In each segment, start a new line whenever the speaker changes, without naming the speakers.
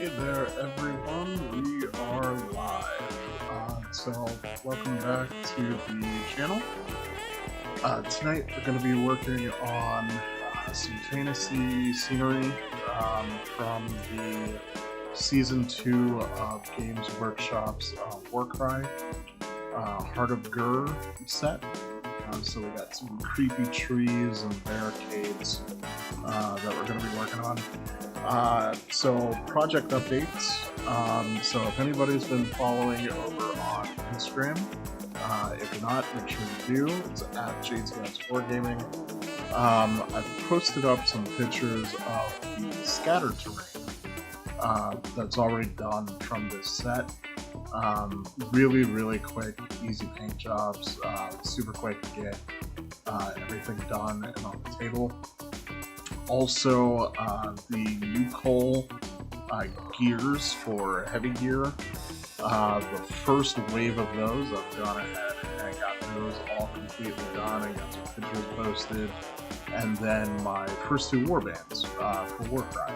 Hey there, everyone. We are live. So, welcome back to the channel. Tonight, we're going to be working on some fantasy scenery from the Season 2 of Games Workshop's Warcry Heart of Ghur set. So we got some creepy trees and barricades that we're going to be working on. So project updates. So if anybody's been following over on Instagram, if you're not, make sure you do. It's at JTS4Gaming. I've posted up some pictures of the scattered terrain that's already done from this set. Really quick, easy paint jobs, super quick to get everything done and on the table. Also, the new coal gears for heavy gear. The first wave of those, I've gone ahead and got those all completely done and got some pictures posted. And then my first two warbands for Warcry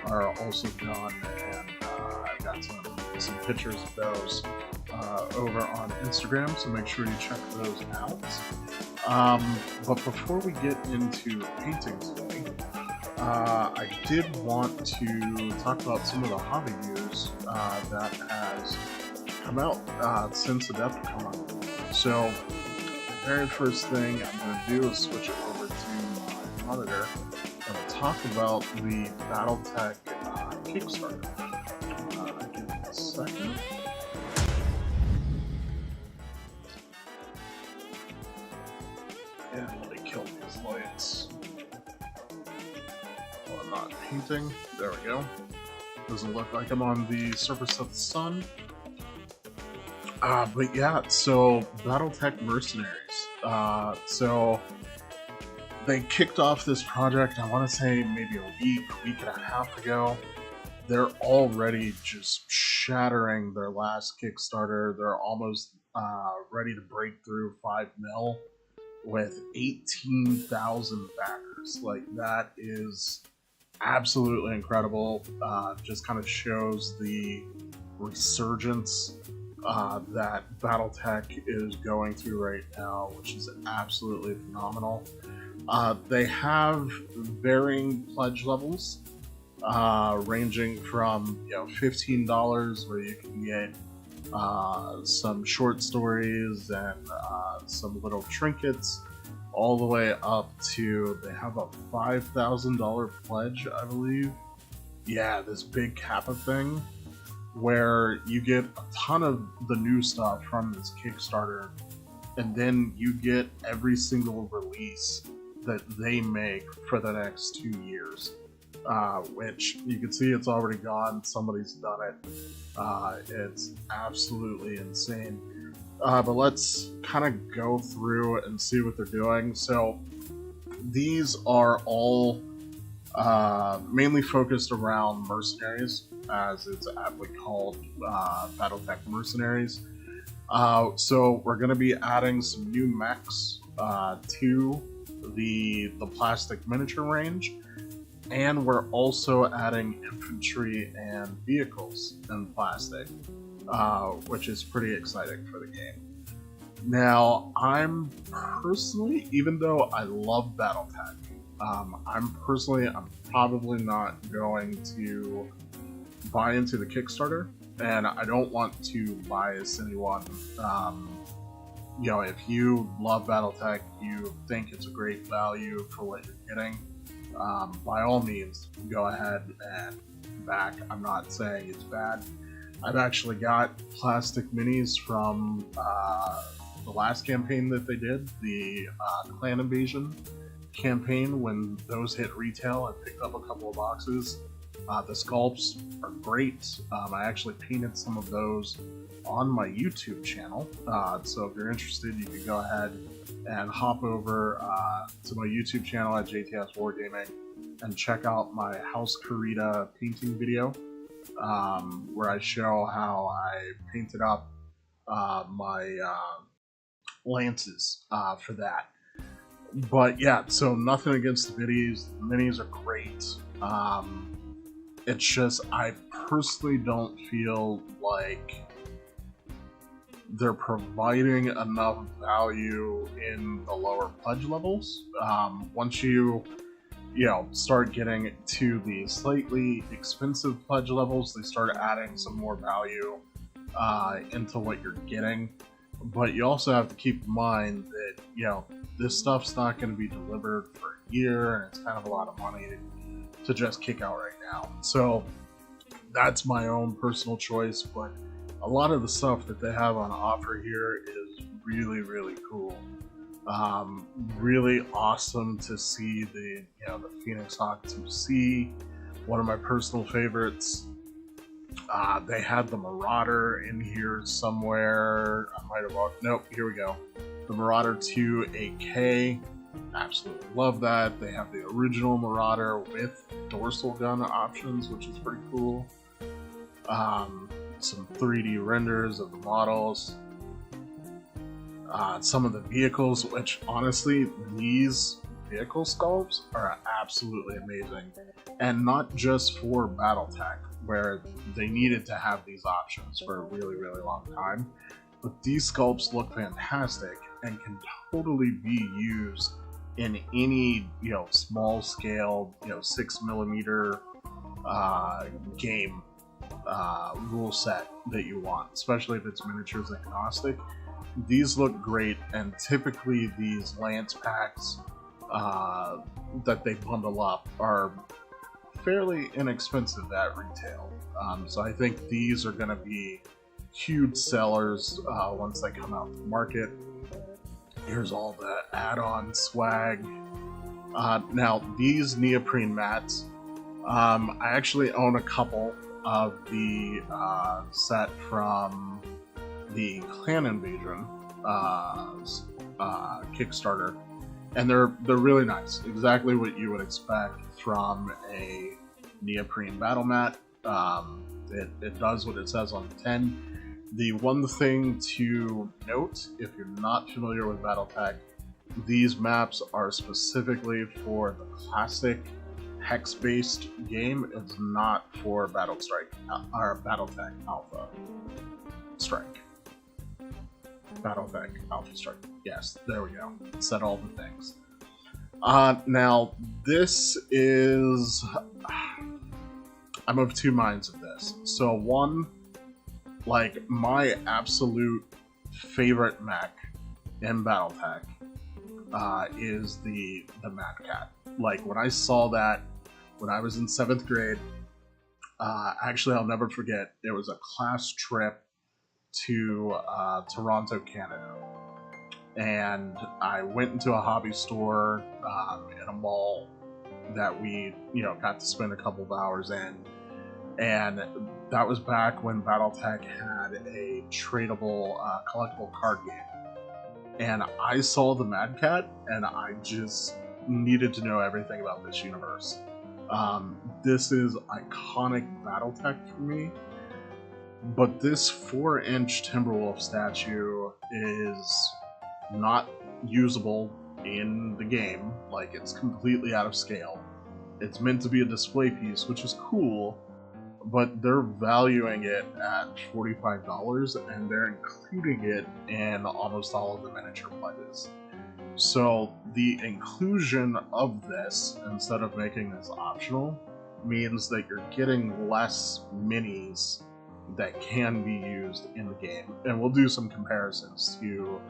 are also done, and I've got some pictures of those over on Instagram, so make sure you check those out. But before we get into painting today, I did want to talk about some of the hobby news that has come out since Adepticon. So, the very first thing I'm going to do is switch it over to my monitor and talk about the Battletech Kickstarter. Give me a second. And let me kill these lights. Well, I'm not painting. There we go. Doesn't look like I'm on the surface of the sun. But yeah, so Battletech Mercenaries. So they kicked off this project, I want to say maybe a week and a half ago. They're already just shattering their last Kickstarter. They're almost ready to break through 5 mil with 18,000 backers. Like, that is absolutely incredible. Just kind of shows the resurgence that Battletech is going through right now, which is absolutely phenomenal. They have varying pledge levels, ranging from $15, where you can get some short stories and some little trinkets, all the way up to, they have a $5,000 pledge, I believe. Yeah, this big Kappa thing, where you get a ton of the new stuff from this Kickstarter, and then you get every single release that they make for the next 2 years. Which you can see it's already gone, somebody's done it. It's absolutely insane. But let's kind of go through and see what they're doing. So these are all mainly focused around mercenaries, as it's aptly called, Battletech Mercenaries. So we're going to be adding some new mechs to the plastic miniature range, and we're also adding infantry and vehicles in plastic, which is pretty exciting for the game. Now, I'm personally, even though I love Battletech, I'm probably not going to buy into the Kickstarter, and I don't want to bias anyone. If you love Battletech, you think it's a great value for what you're getting, by all means, go ahead and back. I'm not saying it's bad. I've actually got plastic minis from the last campaign that they did, the Clan Invasion campaign. When those hit retail, I picked up a couple of boxes. The sculpts are great. I actually painted some of those on my YouTube channel, so if you're interested, you can go ahead and hop over to my YouTube channel at JTS4Gaming and check out my House Karita painting video, where I show how I painted up my lances for that. But yeah, so nothing against the minis. The minis are great. It's just, I personally don't feel like they're providing enough value in the lower pledge levels. Once you start getting to the slightly expensive pledge levels, they start adding some more value into what you're getting. But you also have to keep in mind that, this stuff's not going to be delivered for a year, and it's kind of a lot of money to just kick out right now. So that's my own personal choice, but a lot of the stuff that they have on offer here is really, really cool. Really awesome to see the Phoenix Hawk 2C, one of my personal favorites. They had the Marauder in here somewhere. I might have walked. Nope, here we go. The Marauder 2 AK. Absolutely love that. They have the original Marauder with dorsal gun options, which is pretty cool. Some 3D renders of the models. Some of the vehicles, which honestly, these vehicle sculpts are absolutely amazing. And not just for Battletech, where they needed to have these options for a really, really long time. But these sculpts look fantastic and can totally be used in any, small scale, 6mm game rule set that you want, especially if it's miniatures agnostic. These look great, and typically these Lance packs that they bundle up are fairly inexpensive at retail. So I think these are going to be huge sellers once they come out to the market. Here's all the add-on swag. Now, these neoprene mats, I actually own a couple of the set from the Clan Invasion Kickstarter, and they're really nice. Exactly what you would expect from a neoprene battle mat. It does what it says on the tin. The one thing to note, if you're not familiar with Battletech, these maps are specifically for the classic hex-based game. It's not for Battletech Alpha Strike. Battletech Alpha Strike. Yes, there we go. Said all the things. Now, this is... I'm of two minds of this. So one, like, my absolute favorite mech in Battletech is the Mad Cat. Like, when I saw that when I was in 7th grade, actually I'll never forget, it was a class trip to Toronto, Canada. And I went into a hobby store in a mall that we, got to spend a couple of hours in. And that was back when Battletech had a tradable collectible card game. And I saw the Mad Cat, and I just needed to know everything about this universe. This is iconic Battletech for me. But this 4-inch Timberwolf statue is not usable in the game. Like, it's completely out of scale. It's meant to be a display piece, which is cool, but they're valuing it at $45, and they're including it in almost all of the miniature pledges. So the inclusion of this, instead of making this optional, means that you're getting less minis that can be used in the game. And we'll do some comparisons to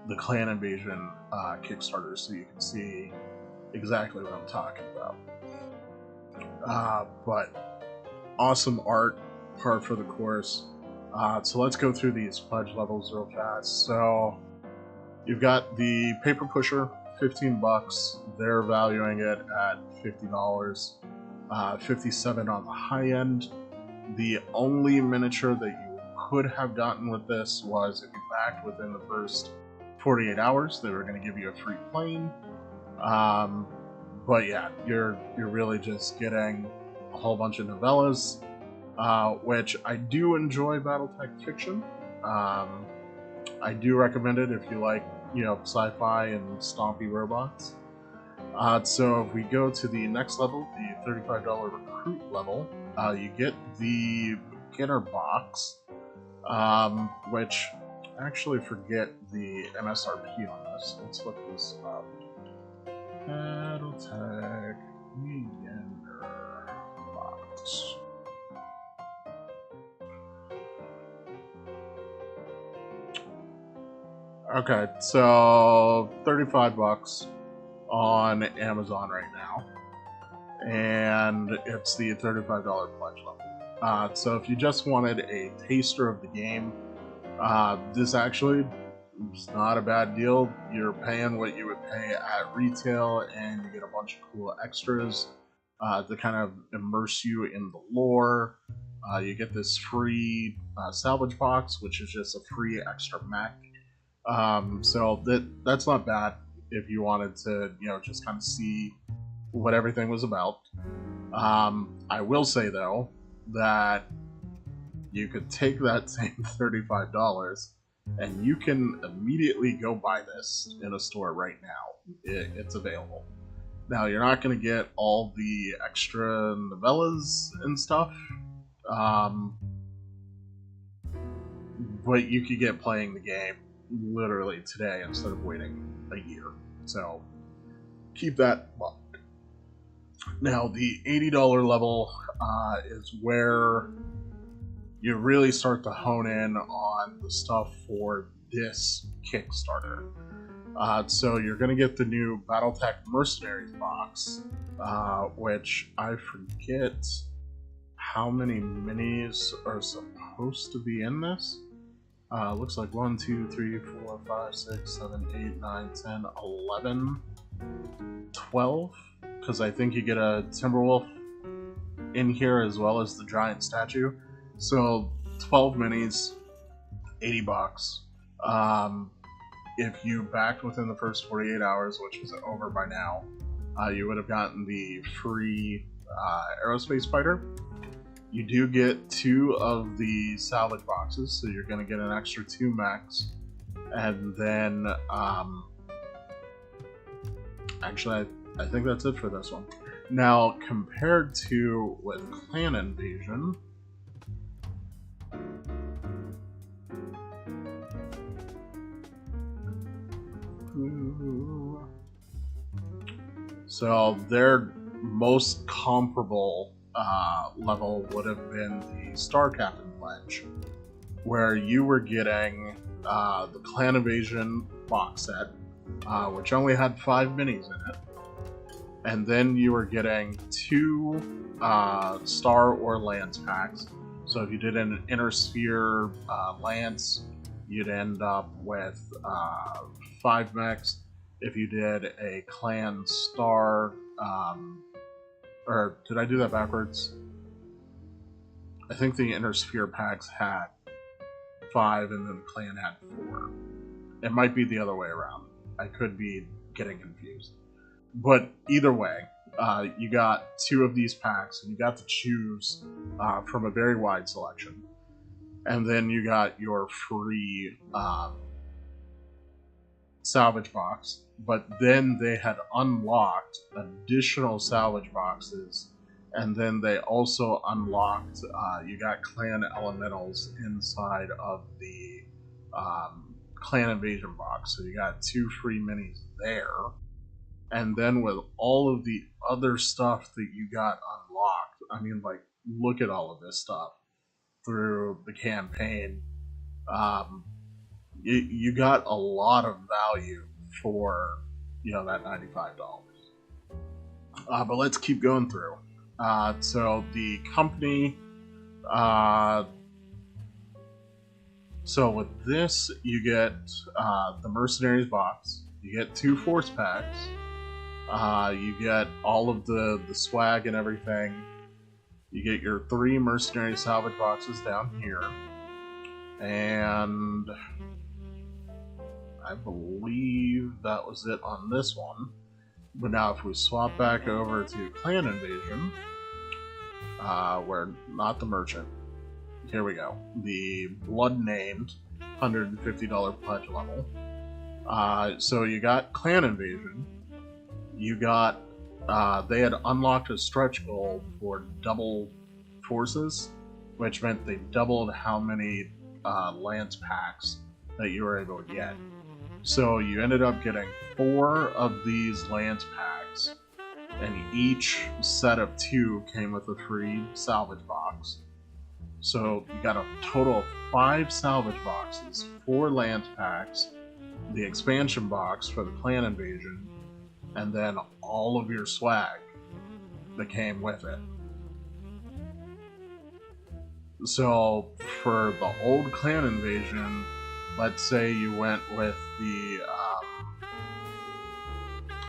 the Clan Invasion Kickstarter so you can see exactly what I'm talking about. But awesome art, par for the course. So let's go through these pledge levels real fast. So you've got the Paper Pusher, $15. They're valuing it at $50. $57 on the high end. The only miniature that you could have gotten with this was if you backed within the first 48 hours. They were going to give you a free plane. But yeah, you're really just getting a whole bunch of novellas, which I do enjoy Battletech fiction. I do recommend it if you like, sci-fi and stompy robots. So if we go to the next level, the $35 recruit level, you get the beginner box, which I actually forget the MSRP on this. Let's look this up. Battletech beginner box. Okay, so 35 bucks on Amazon right now, and it's the $35 pledge level. So if you just wanted a taster of the game, this actually is not a bad deal. You're paying what you would pay at retail, and you get a bunch of cool extras to kind of immerse you in the lore. You get this free salvage box, which is just a free extra mech. So that's not bad if you wanted to, just kind of see what everything was about. I will say though that you could take that same $35 and you can immediately go buy this in a store right now. It's available. Now you're not going to get all the extra novellas and stuff, but you could get playing the game literally today instead of waiting a year. So keep that in mind. Now the $80 level is where you really start to hone in on the stuff for this Kickstarter. So you're going to get the new Battletech Mercenaries box, which I forget how many minis are supposed to be in this. Looks like 1, 2, 3, 4, 5, 6, 7, 8, 9, 10, 11, 12, because I think you get a Timberwolf in here as well as the giant statue. So 12 minis, 80 bucks. If you backed within the first 48 hours, which is over by now, you would have gotten the free aerospace fighter. You do get 2 of the salvage boxes, so you're going to get an extra 2 mechs. And then, actually, I think that's it for this one. Now, compared to with Clan Invasion, so their most comparable level would have been the Star Captain Pledge, where you were getting the Clan Invasion box set, which only had 5 minis in it, and then you were getting 2 Star or Lance packs. So if you did an Inner Sphere Lance, you'd end up with 5 mechs. If you did a Clan Star, or did I do that backwards? I think the Inner Sphere packs had 5 and then the Clan had 4. It might be the other way around. I could be getting confused. But either way, you got 2 of these packs and you got to choose from a very wide selection. And then you got your free salvage box, but then they had unlocked additional salvage boxes, and then they also unlocked, you got Clan Elementals inside of the Clan Invasion box, so you got 2 free minis there. And then with all of the other stuff that you got unlocked, I mean, like, look at all of this stuff through the campaign. You got a lot of value for, that $95. But let's keep going through. So the company, so with this, you get the Mercenaries box, you get 2 Force packs, you get all of the swag and everything, you get your 3 Mercenary salvage boxes down here, and I believe that was it on this one. But now if we swap back over to Clan Invasion, where not the merchant, here we go. The Blood Named $150 pledge level. So you got Clan Invasion. You got, they had unlocked a stretch goal for double forces, which meant they doubled how many lance packs that you were able to get. So you ended up getting 4 of these lance packs, and each set of 2 came with a free salvage box. So you got a total of 5 salvage boxes, 4 lance packs, the expansion box for the clan invasion, and then all of your swag that came with it. So for the old clan invasion, let's say you went with the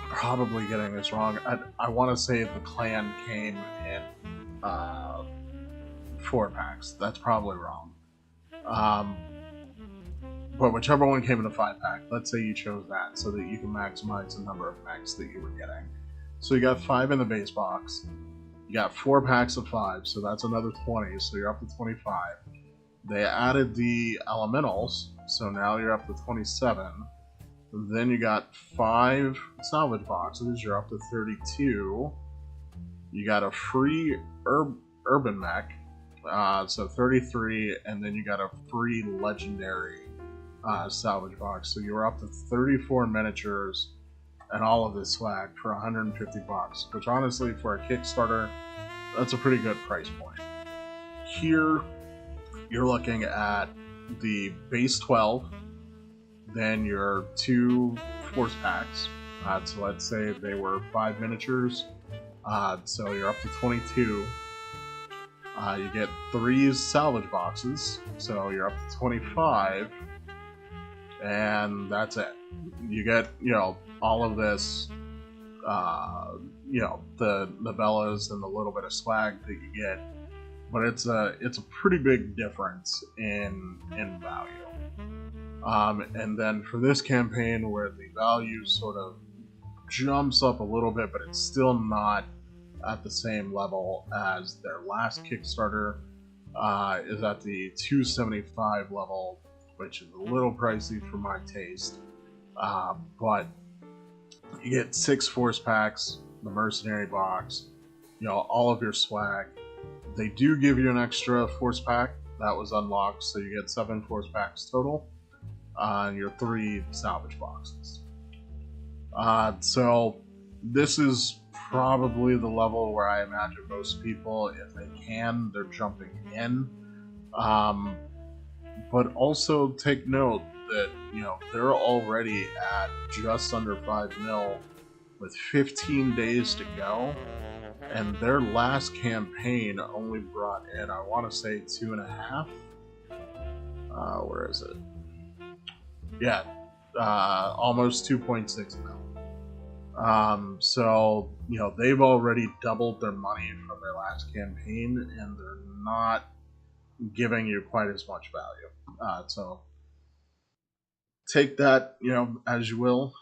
probably getting this wrong. I want to say the clan came in 4 packs. That's probably wrong. But whichever one came in a 5-pack, let's say you chose that so that you can maximize the number of packs that you were getting. So you got 5 in the base box. You got 4 packs of 5, so that's another 20, so you're up to 25. They added the elementals, so now you're up to 27. Then you got 5 salvage boxes, you're up to 32. You got a free urban mech, so 33, and then you got a free legendary salvage box, so you're up to 34 miniatures and all of this swag for 150 bucks, which honestly for a Kickstarter, that's a pretty good price point. Here, you're looking at the base 12, then your 2 force packs, so let's say they were 5 miniatures, so you're up to 22. You get 3 salvage boxes, so you're up to 25, and that's it. You get, all of this, the novellas and the little bit of swag that you get, but it's a pretty big difference in value. And then for this campaign, where the value sort of jumps up a little bit, but it's still not at the same level as their last Kickstarter, is at the 275 level, which is a little pricey for my taste, but you get 6 force packs, the mercenary box, all of your swag. They do give you an extra force pack that was unlocked, so you get 7 force packs total, and your 3 salvage boxes. So this is probably the level where I imagine most people, if they can, they're jumping in. But also take note that, they're already at just under 5 mil with 15 days to go, and their last campaign only brought in, I want to say, 2.5. Where is it? Yeah, almost 2.6 mil. So, they've already doubled their money from their last campaign, and they're not giving you quite as much value. So take that, as you will.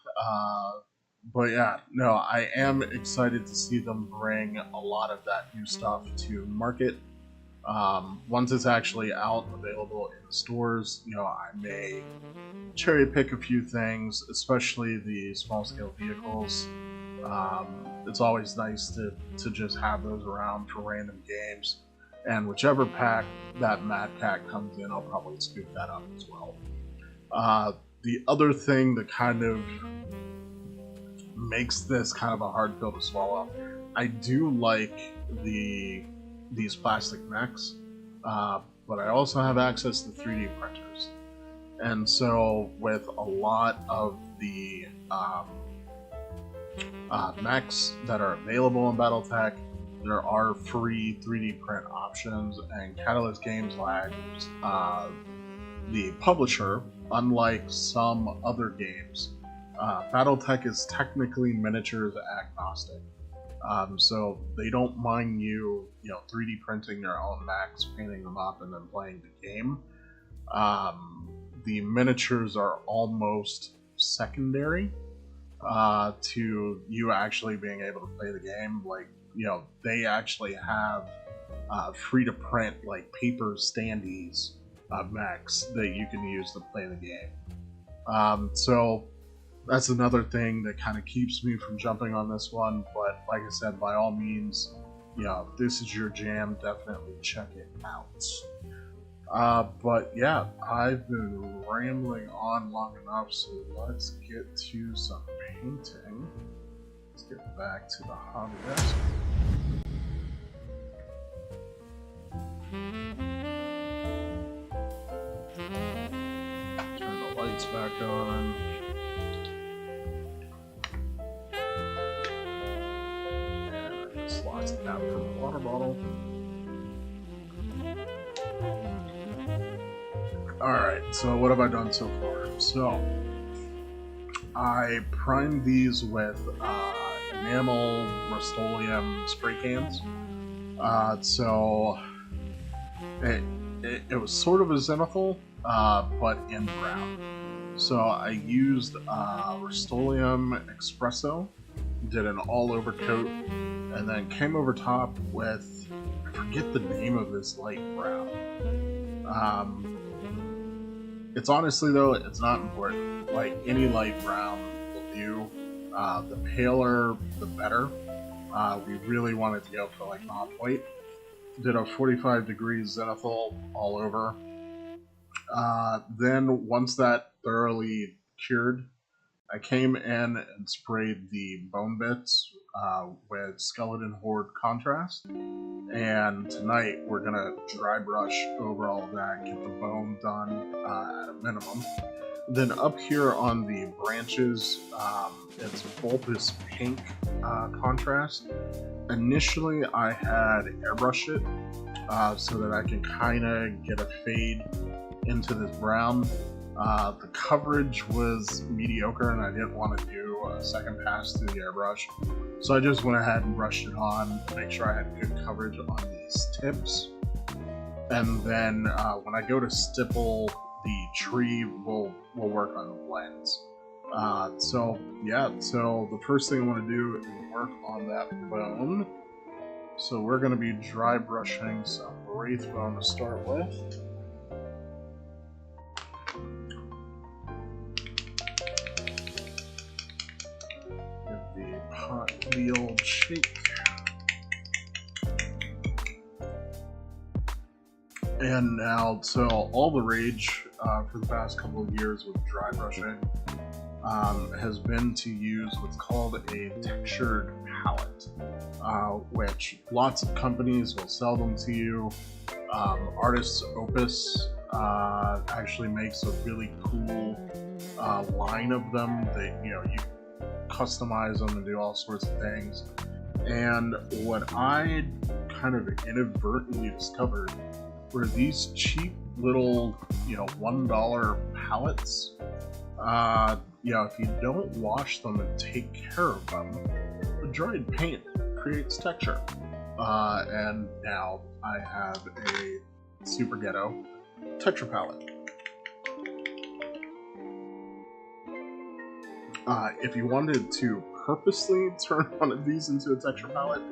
But yeah, no, I am excited to see them bring a lot of that new stuff to market. Once it's actually out and available in the stores, I may cherry pick a few things, especially the small scale vehicles. It's always nice to just have those around for random games. And whichever pack that Mad Cat comes in, I'll probably scoop that up as well. The other thing that kind of makes this kind of a hard pill to swallow, I do like these plastic mechs, but I also have access to 3D printers. And so with a lot of the mechs that are available in Battletech, there are free 3D print options, and Catalyst Games Labs, the publisher, unlike some other games, Battletech is technically miniatures agnostic. So they don't mind you, 3D printing your own mechs, painting them up, and then playing the game. The miniatures are almost secondary to you actually being able to play the game. Like, they actually have free to print like paper standees of mechs that you can use to play the game. So that's another thing that kind of keeps me from jumping on this one. But like I said, by all means, if this is your jam, definitely check it out. But yeah, I've been rambling on long enough, so let's get to some painting. Let's get back to the hobby desk. Turn the lights back on. And just lock the cap from the water bottle. Alright, so what have I done so far? So, I primed these with enamel Rust-Oleum spray cans. So it was sort of a zenithal, but in brown. So I used Rust-Oleum Espresso, did an all-over coat, and then came over top with, I forget the name of this light brown. It's honestly, though, it's not important. Like, any light brown will do. The paler, the better. We really wanted to go for, like, off-white. Did a 45 degrees zenithal all over. Then, once that thoroughly cured, I came in and sprayed the bone bits with Skeleton Horde contrast. And tonight we're gonna dry brush over all of that, get the bone done at a minimum. Then up here on the branches, it's bulbous pink contrast. Initially I had airbrushed it so that I can kind of get a fade into this brown. The coverage was mediocre and I didn't want to do a second pass through the airbrush. So I just went ahead and brushed it on to make sure I had good coverage on these tips. And then when I go to stipple the tree, we'll work on the blends. So the first thing I want to do is work on that bone. So we're going to be dry brushing some wraith bone to start with. Pot the old shake. And now, so all the rage for the past couple of years with dry brushing has been to use what's called a textured palette, which lots of companies will sell them to you. Artist's Opus actually makes a really cool line of them that you customize them and do all sorts of things. And what I kind of inadvertently discovered were these cheap little, $1 palettes. If you don't wash them and take care of them, the dried paint creates texture. And now I have a super ghetto texture palette. If you wanted to purposely turn one of these into a texture palette,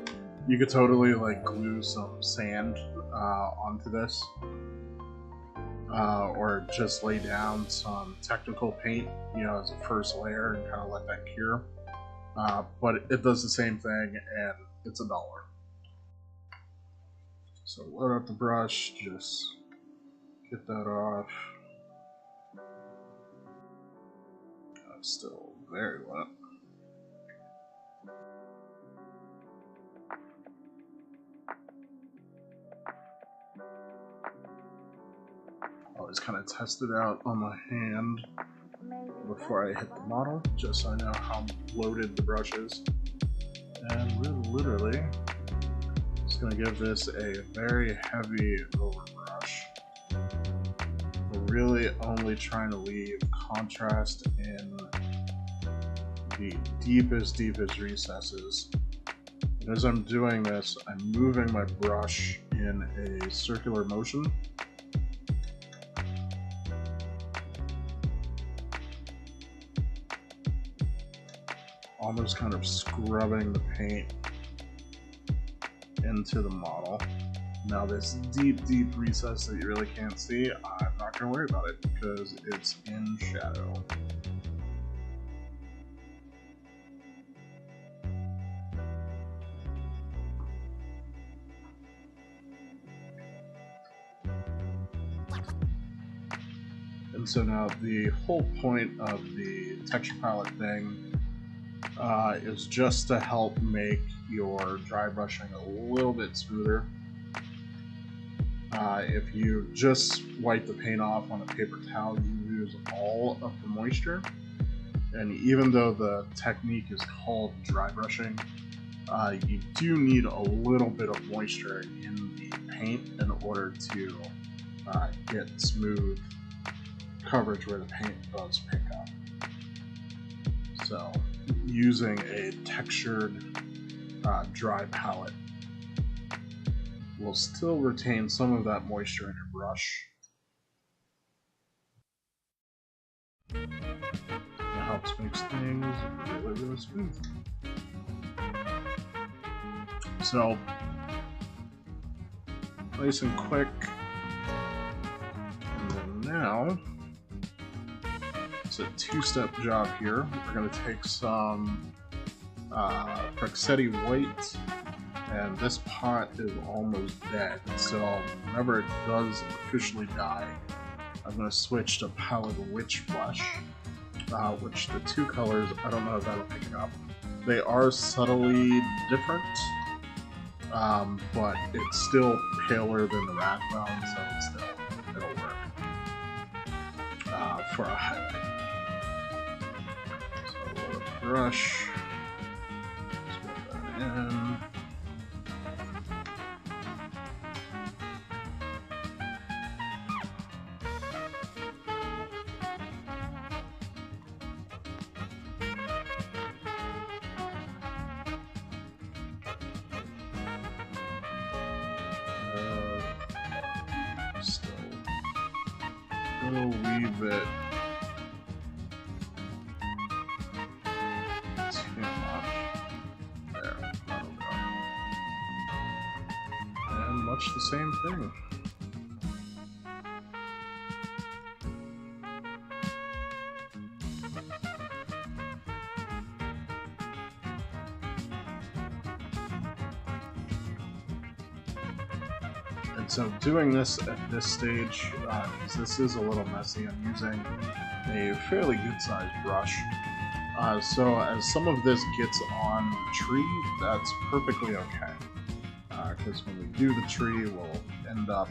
you could totally glue some sand onto this, or just lay down some technical paint, as a first layer and kind of let that cure. But it does the same thing, and it's $1. So load up the brush, just get that off. Still very wet. Always kind of test it out on my hand before I hit the model, just so I know how loaded the brush is. And we're literally just going to give this a very heavy overbrush. We're really only trying to leave contrast in the deepest recesses. And as I'm doing this, I'm moving my brush in a circular motion. Almost kind of scrubbing the paint into the model. Now this deep recess that you really can't see, I'm not going to worry about it because it's in shadow. And so now the whole point of the texture palette thing is just to help make your dry brushing a little bit smoother. If you just wipe the paint off on a paper towel, you lose all of the moisture. And even though the technique is called dry brushing, you do need a little bit of moisture in the paint in order to get smooth coverage where the paint does pick up. So using a textured dry palette will still retain some of that moisture in your brush. It helps make things really, really smooth. So, nice and quick. And then now, it's a two-step job here. We're going to take some Frexetti white, and this pot is almost dead, so whenever it does officially die, I'm going to switch to Pallid Witch Flesh, which the two colors, I don't know if that'll pick it up. They are subtly different, but it's still paler than the Rathbone, so it'll work for a highlight. So we'll brush, just put that in. A wee bit too much. There, that'll go. And much the same thing. And so doing this at this stage, because this is a little messy, I'm using a fairly good sized brush. So as some of this gets on the tree, that's perfectly okay. Because when we do the tree, we'll end up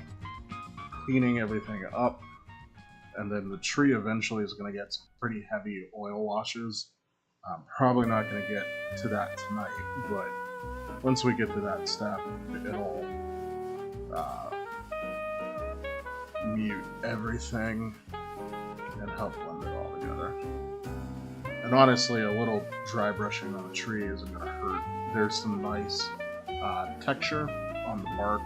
cleaning everything up, and then the tree eventually is going to get some pretty heavy oil washes. I'm probably not going to get to that tonight, but once we get to that step, it'll mute everything and help blend it all together. And honestly, a little dry brushing on a tree isn't going to hurt. There's some nice texture on the bark.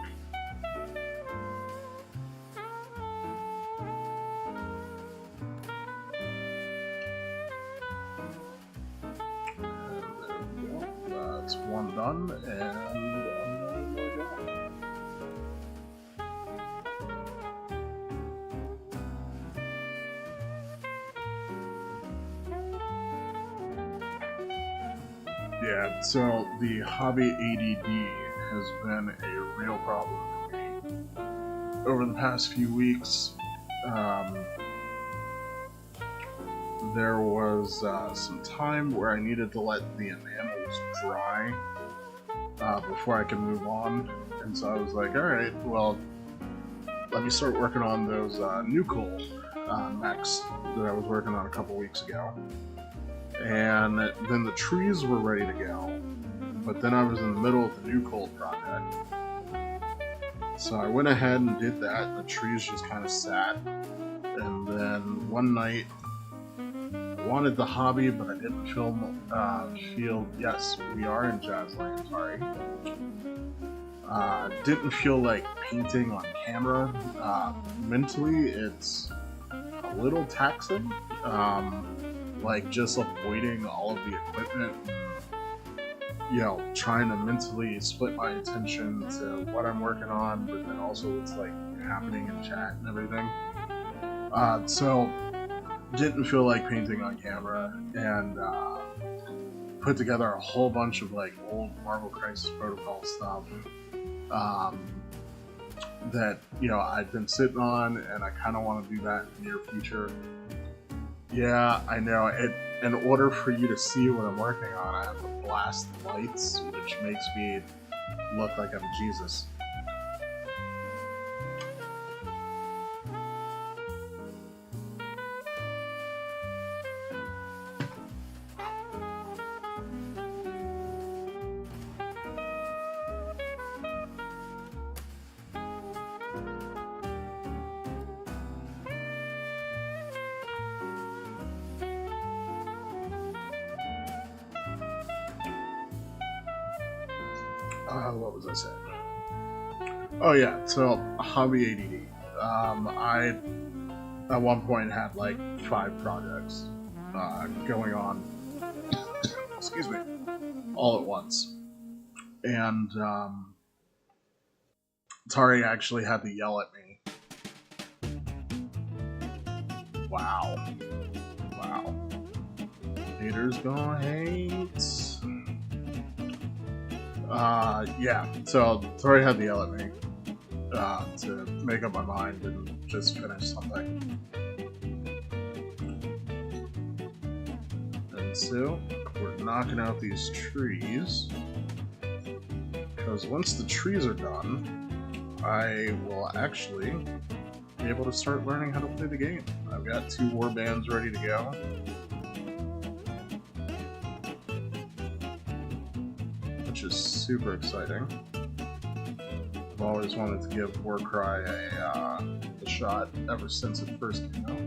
And there we go. That's one done, and yeah, so the hobby ADD has been a real problem for me over the past few weeks. There was some time where I needed to let the enamels dry before I could move on, and so I was like, alright, well, let me start working on those Nucol mechs that I was working on a couple weeks ago. And then the trees were ready to go, but then I was in the middle of the Nucol project. So I went ahead and did that, and the trees just kind of sat. And then one night, I wanted the hobby, but I didn't feel, yes, we are in Jazzland, sorry. Didn't feel like painting on camera. Mentally, it's a little taxing. Like just avoiding all of the equipment, you know, trying to mentally split my attention to what I'm working on, but then also what's like happening in chat and everything. So didn't feel like painting on camera, and put together a whole bunch of like old Marvel Crisis Protocol stuff. that, you know, I've been sitting on, and I kind of want to do that in the near future. Yeah, I know. In order for you to see what I'm working on, I have to blast the lights, which makes me look like I'm Jesus. What was I saying? Oh yeah, so hobby ADD. I at one point had like 5 projects going on. Excuse me, all at once, and Tari actually had to yell at me. Wow, haters gonna hate. Yeah, so Tori had to yell at me to make up my mind and just finish something. And so, we're knocking out these trees, because once the trees are done, I will actually be able to start learning how to play the game. I've got 2 war bands ready to go. Which is super exciting. I've always wanted to give Warcry a shot ever since it first came out.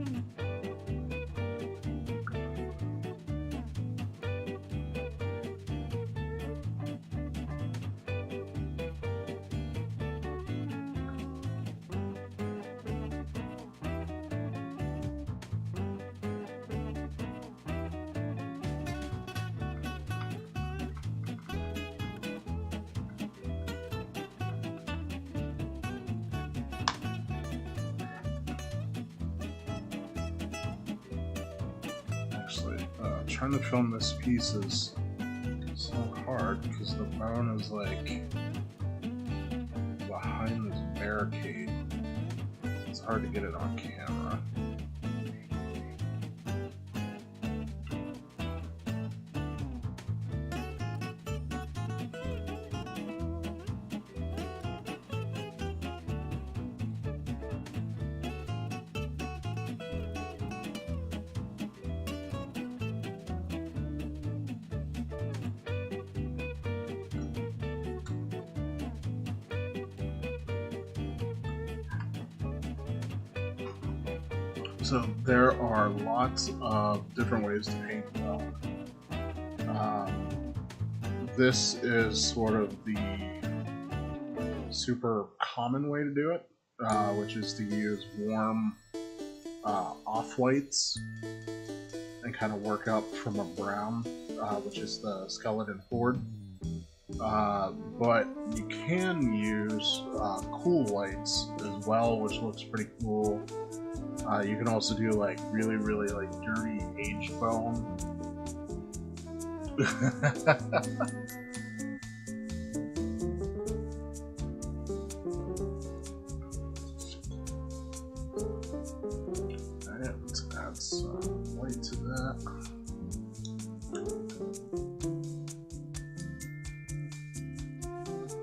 Trying to film this piece is so hard because the bone is like behind this barricade. It's hard to get it on camera. So there are lots of different ways to paint well. This is sort of the super common way to do it, which is to use warm off-whites and kind of work up from a brown, which is the skeleton horde. But you can use cool whites as well, which looks pretty cool. You can also do like really like dirty aged bone. And add some white to that.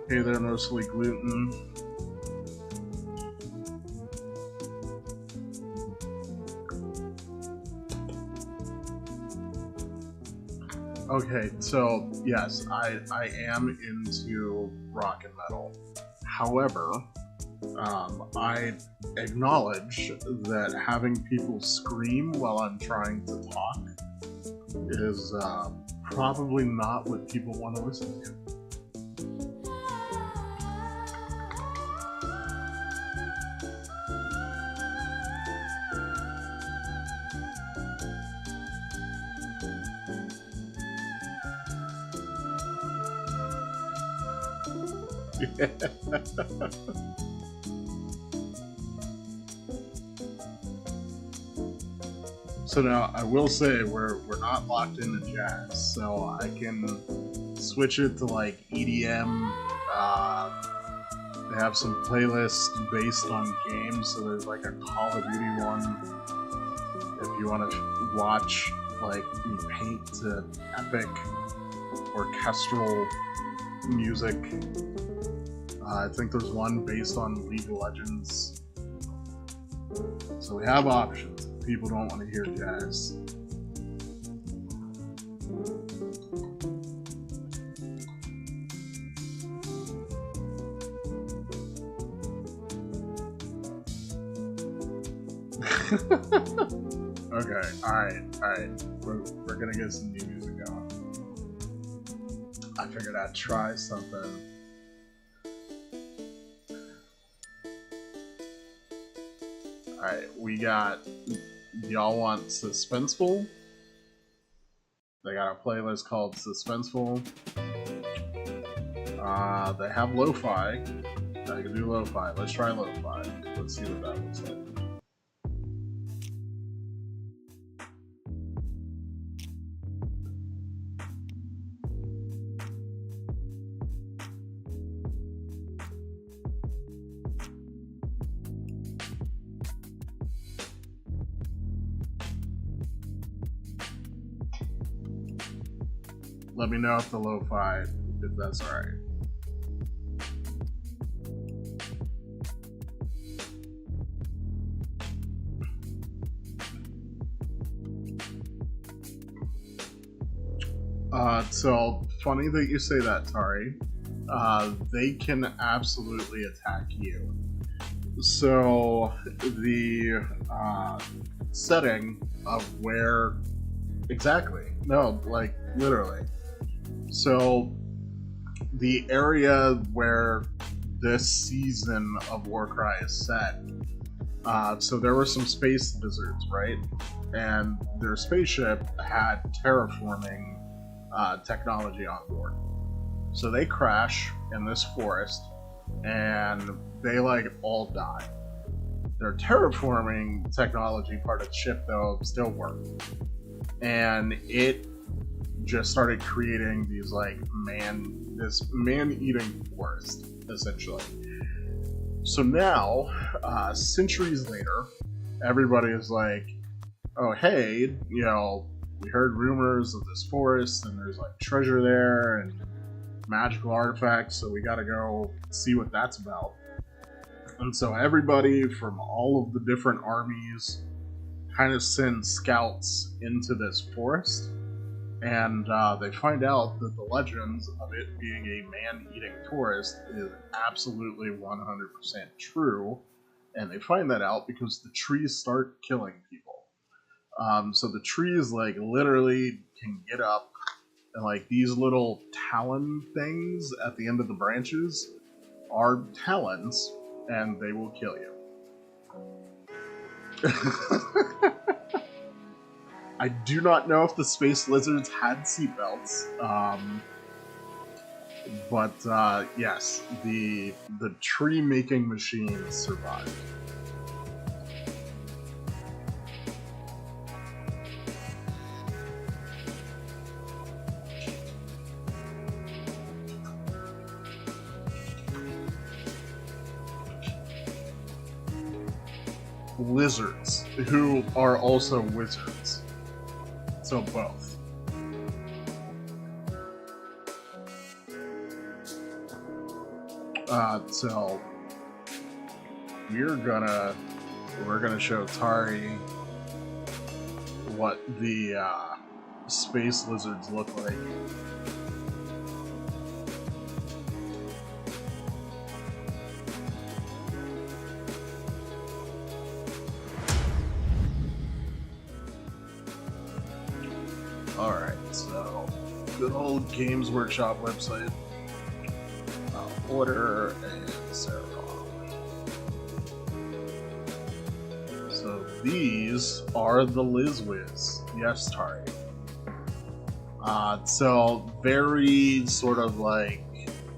Hey there, mostly gluten. Okay, so yes, I am into rock and metal. However, I acknowledge that having people scream while I'm trying to talk is probably not what people want to listen to. So now I will say we're not locked into jazz, so I can switch it to like EDM They have some playlists based on games, so there's like a Call of Duty one. If you want to watch like me paint to epic orchestral music. I think there's one based on League of Legends. So we have options if people don't want to hear jazz. Okay, alright. We're gonna get some new music going. I figured I'd try something. Alright, we got... Y'all want Suspenseful? They got a playlist called Suspenseful. They have Lo-Fi. I can do Lo-Fi. Let's try Lo-Fi. Let's see what that looks like. Let me know if the lo-fi, if that's alright. So funny that you say that, Tari. They can absolutely attack you. So the setting of where exactly? No, like literally. So the area where this season of Warcry is set. So there were some space lizards, right? And their spaceship had terraforming technology on board. So they crash in this forest, and they like all die. Their terraforming technology part of the ship, though, still worked. And it just started creating these like this man-eating forest, essentially. So now, centuries later, everybody is like, oh hey, you know, we heard rumors of this forest and there's like treasure there and magical artifacts, so we gotta go see what that's about. And so everybody from all of the different armies kind of send scouts into this forest, and they find out that the legends of it being a man-eating forest is absolutely 100% true, and they find that out because the trees start killing people. So the trees like literally can get up, and like these little talon things at the end of the branches are talons, and they will kill you. I do not know if the space lizards had seatbelts, but yes, the tree making machines survived. Lizards, who are also wizards. So both. So we're gonna show Tari what the space lizards look like. Alright, so good old Games Workshop website. Order and Sarah. So these are the Lizwiz. Yes, Tari. So very sort of like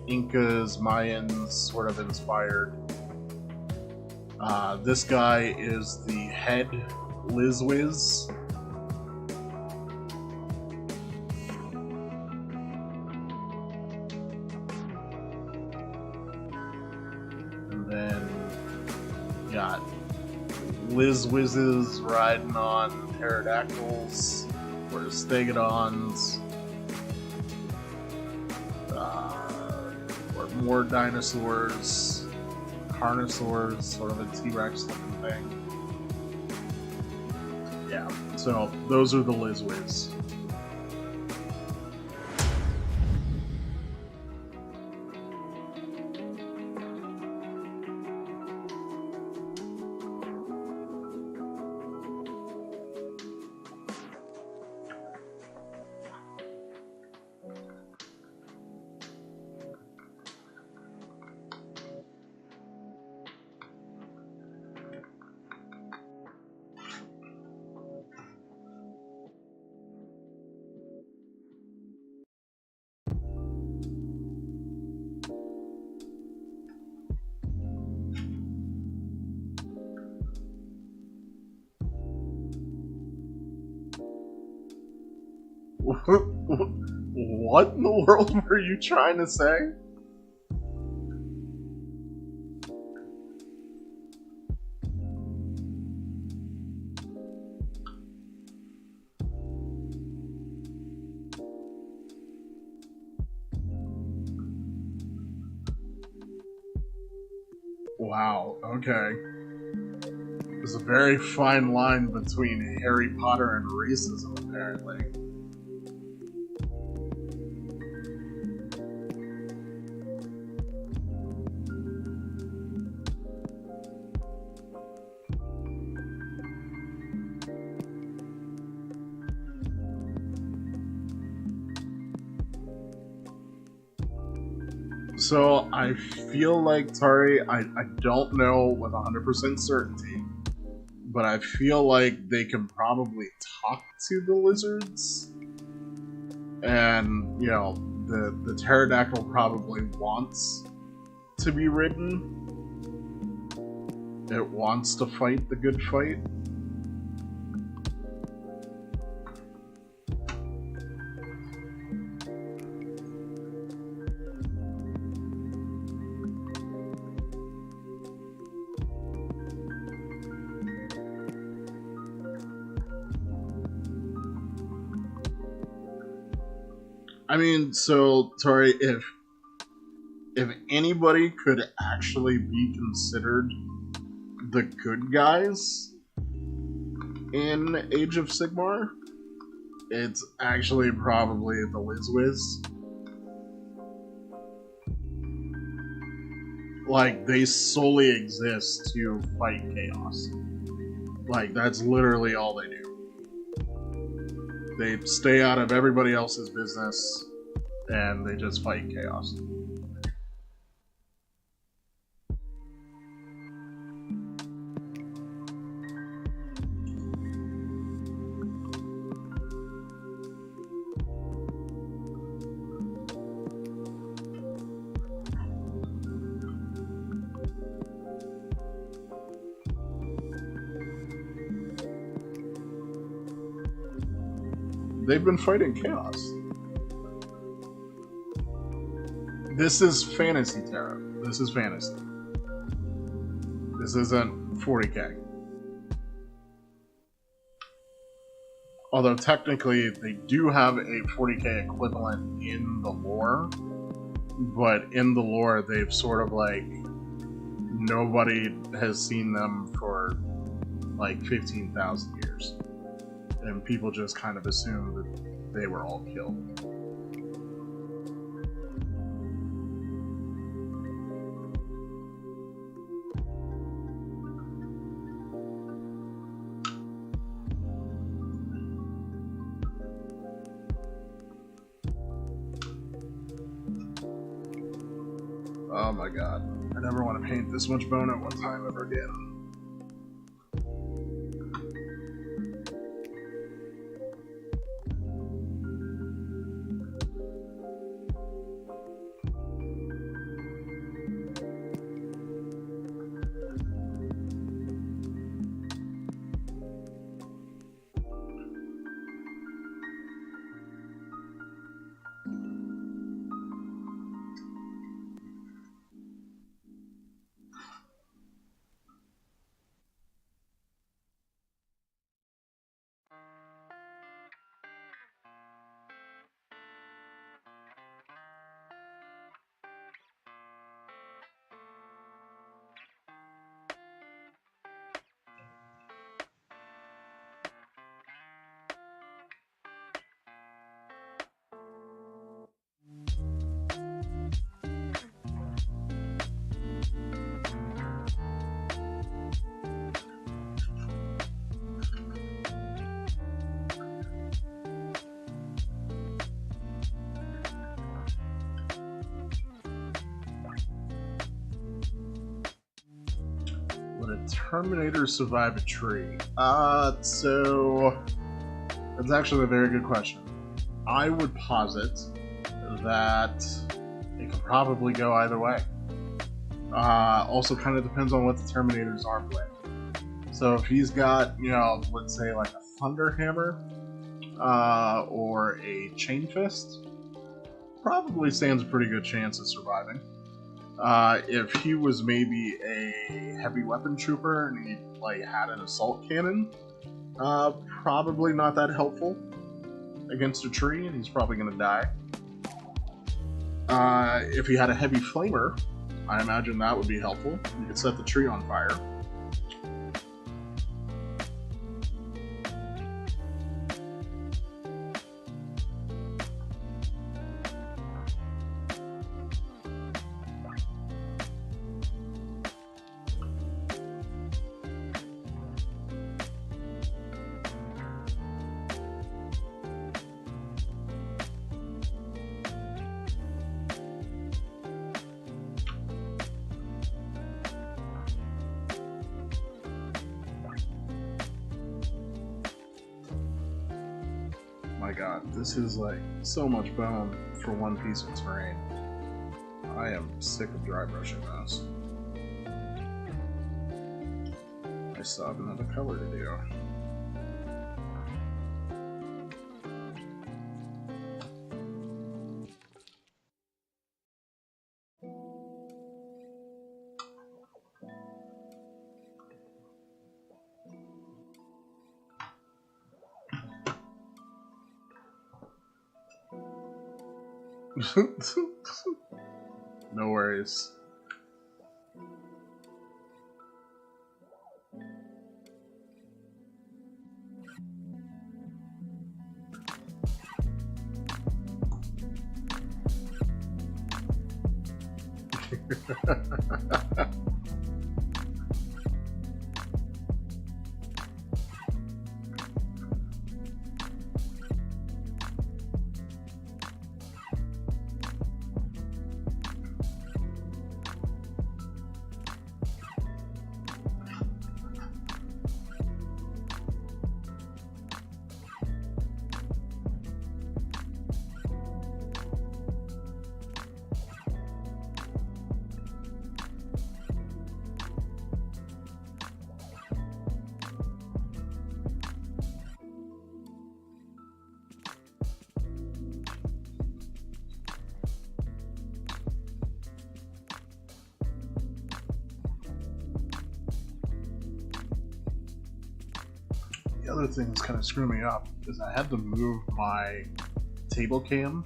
Incas, Mayans, sort of inspired. This guy is the head Lizwiz. Liz Whizzes riding on pterodactyls or stegodons, or more dinosaurs, carnosaurs, sort of a T-Rex looking thing. Yeah, so those are the Liz Whiz. What in the world were you trying to say? Wow, okay. There's a very fine line between Harry Potter and racism, apparently. So I feel like, Tari, I don't know with 100% certainty, but I feel like they can probably talk to the lizards. And, you know, the pterodactyl probably wants to be ridden. It wants to fight the good fight. I mean, so, Tori, if anybody could actually be considered the good guys in Age of Sigmar, it's actually probably the Lizwiz. Like, they solely exist to fight chaos. Like, that's literally all they do. They stay out of everybody else's business, and they just fight chaos. They've been fighting chaos. This is fantasy tarot. This is fantasy. This isn't 40k. Although technically they do have a 40k equivalent in the lore, but in the lore they've sort of like nobody has seen them for like 15,000 years. And people just kind of assume that they were all killed. Oh my god. I never want to paint this much bone at one time ever again. Terminators survive a tree? So that's actually a very good question. I would posit that it could probably go either way. Also kind of depends on what the Terminator's armed with. So if he's got, you know, let's say like a Thunder Hammer, or a Chain Fist, probably stands a pretty good chance of surviving. If he was maybe a heavy weapon trooper and he like had an assault cannon, probably not that helpful against a tree, and he's probably gonna die. If he had a heavy flamer, I imagine that would be helpful. You could set the tree on fire. My god, this is like so much bone for one piece of terrain. I am sick of dry brushing this. I still have another color to do. No worries. The other thing that's kind of screwing me up is I had to move my table cam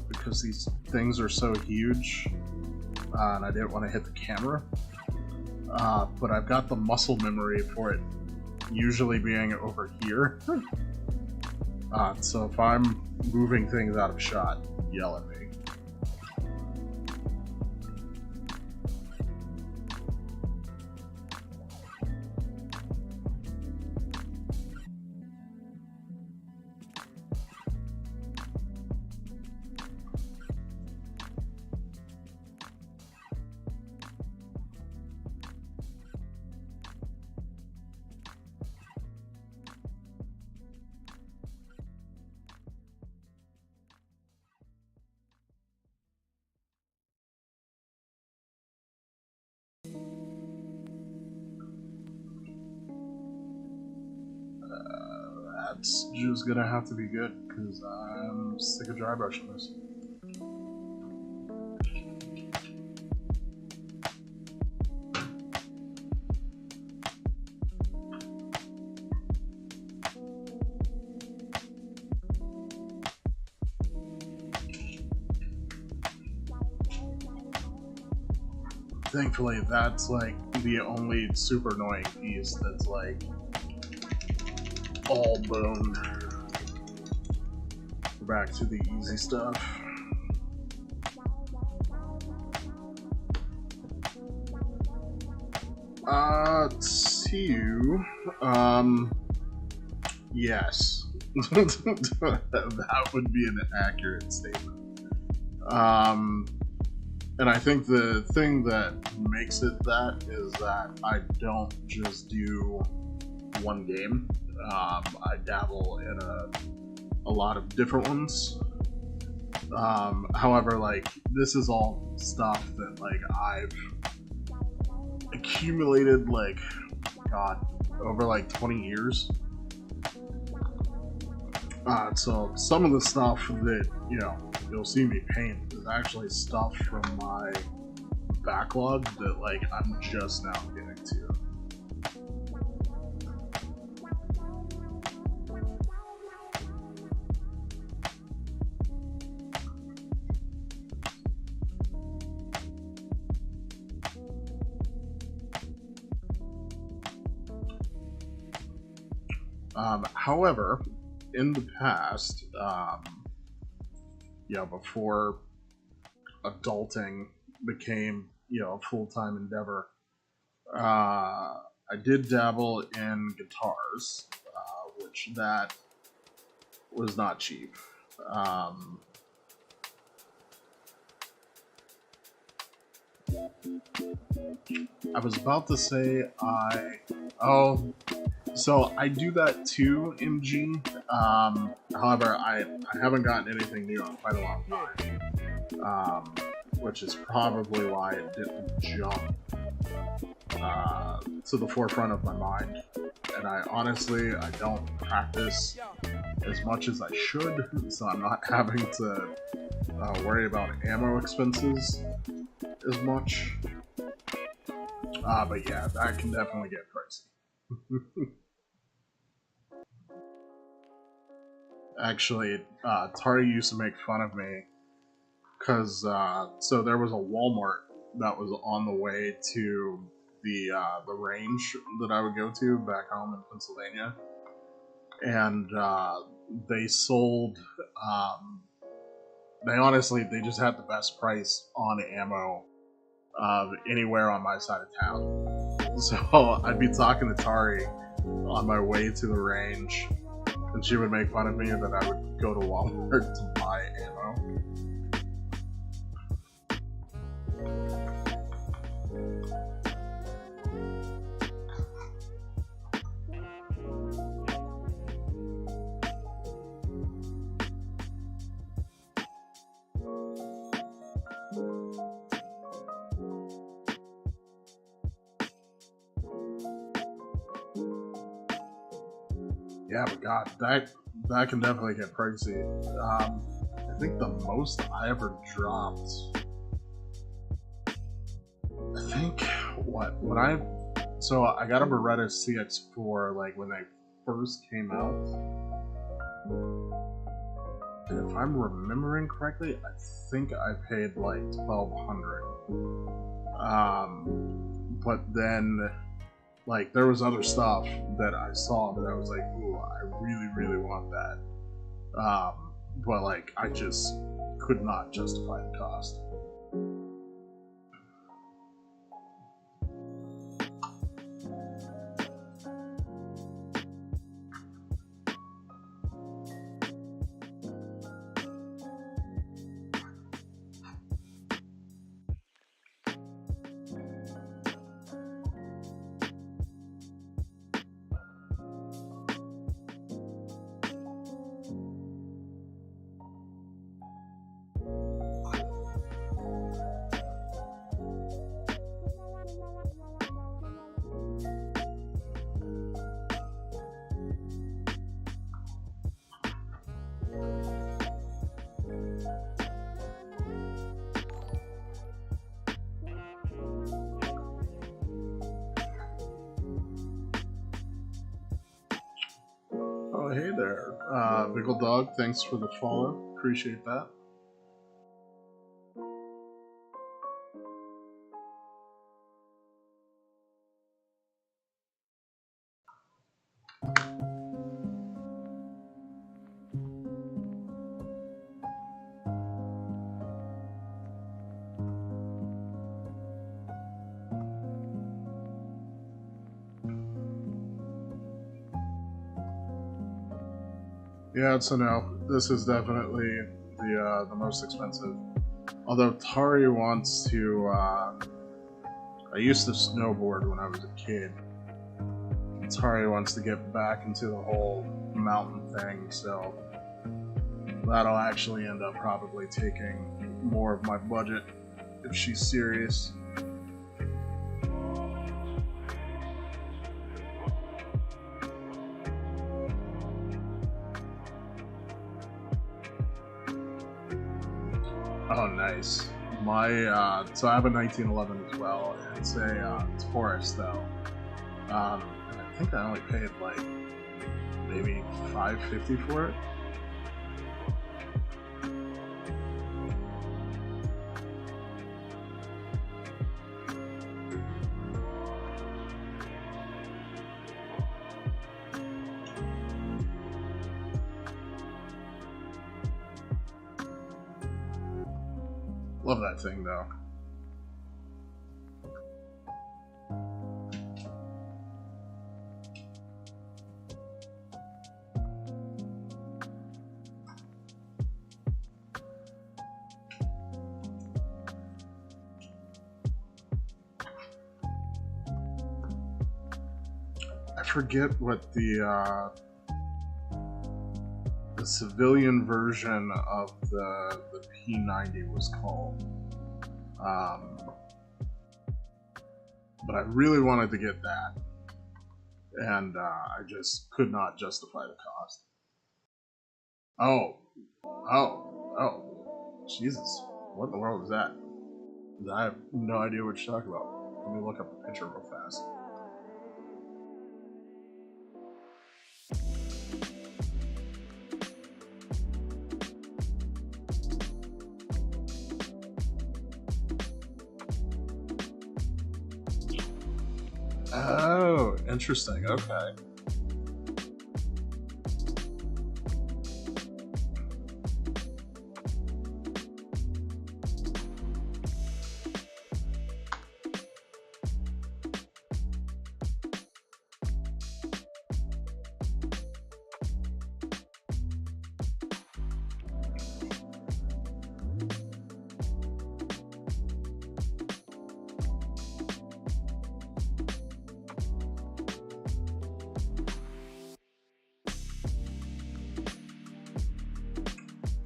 because these things are so huge, and I didn't want to hit the camera. But I've got the muscle memory for it usually being over here. So if I'm moving things out of shot, yell at me. That's just gonna have to be good, because I'm sick of dry brushing this. Thankfully, that's like the only super annoying piece that's like all bone. We're back to the easy stuff. Yes. That would be an accurate statement. And I think the thing that makes it that is that I don't just do one game. I dabble in a lot of different ones. However, like, this is all stuff that, like, I've accumulated, like, God, over like 20 years. So some of the stuff that, you know, you'll see me paint is actually stuff from my backlog that, like, I'm just now getting to. However, in the past, before adulting became, a full-time endeavor, I did dabble in guitars, which that was not cheap. I was about to say so I do that too, MG. However, I haven't gotten anything new in quite a long time, which is probably why it didn't jump to the forefront of my mind. And I don't practice as much as I should, so I'm not having to worry about ammo expenses as much. But yeah, that can definitely get pricey. Actually, Tari used to make fun of me because so there was a Walmart that was on the way to the range that I would go to back home in Pennsylvania, and they sold. They just had the best price on ammo anywhere on my side of town. So I'd be talking to Tari on my way to the range, and she would make fun of me that I would go to Walmart to buy ammo. Yeah, but God, that can definitely get pricey. I think the most I ever dropped. So I got a Beretta CX4 like when they first came out, and if I'm remembering correctly, I think I paid like $1,200. But then, like, there was other stuff that I saw that I was like, ooh, I really, really want that. But like, I just could not justify the cost. Oh, hey there, Biggle Dog. Thanks for the follow. Appreciate that. Yeah, so no, this is definitely the most expensive. Although Tari wants to, I used to snowboard when I was a kid. Tari wants to get back into the whole mountain thing, so that'll actually end up probably taking more of my budget if she's serious. Oh, nice. So I have a 1911 as well. It's a Taurus though, and I think I only paid like maybe $550 for it. Love that thing though. I forget what the civilian version of the P90 was called. But I really wanted to get that, and I just could not justify the cost. Oh, oh, Jesus! What in the world is that? I have no idea what you're talking about. Let me look up a picture real fast. Oh, interesting. Okay.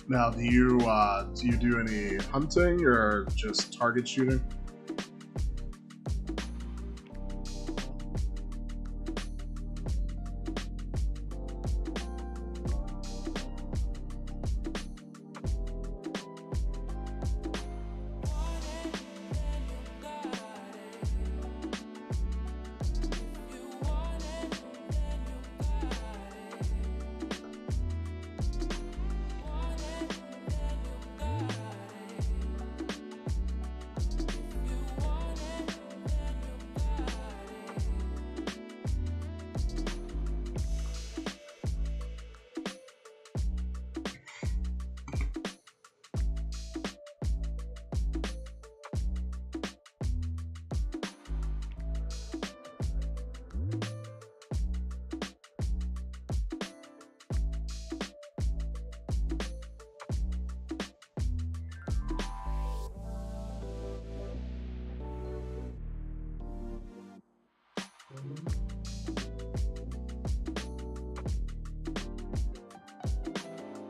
Now, do you do any hunting or just target shooting?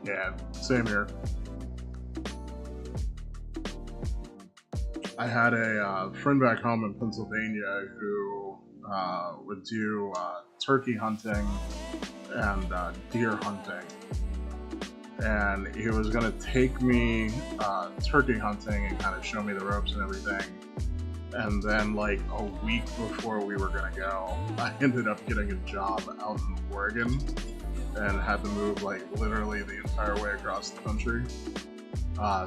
Yeah, same here. I had a friend back home in Pennsylvania who would do turkey hunting and deer hunting. And he was going to take me turkey hunting and kind of show me the ropes and everything. And then, like, a week before we were going to go, I ended up getting a job out in Oregon and had to move, like, literally the entire way across the country.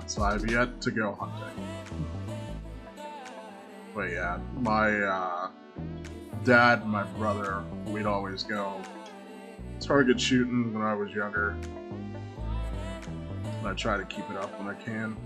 So I've yet to go hunting. But yeah, my dad and my brother, we'd always go target shooting when I was younger. And I try to keep it up when I can.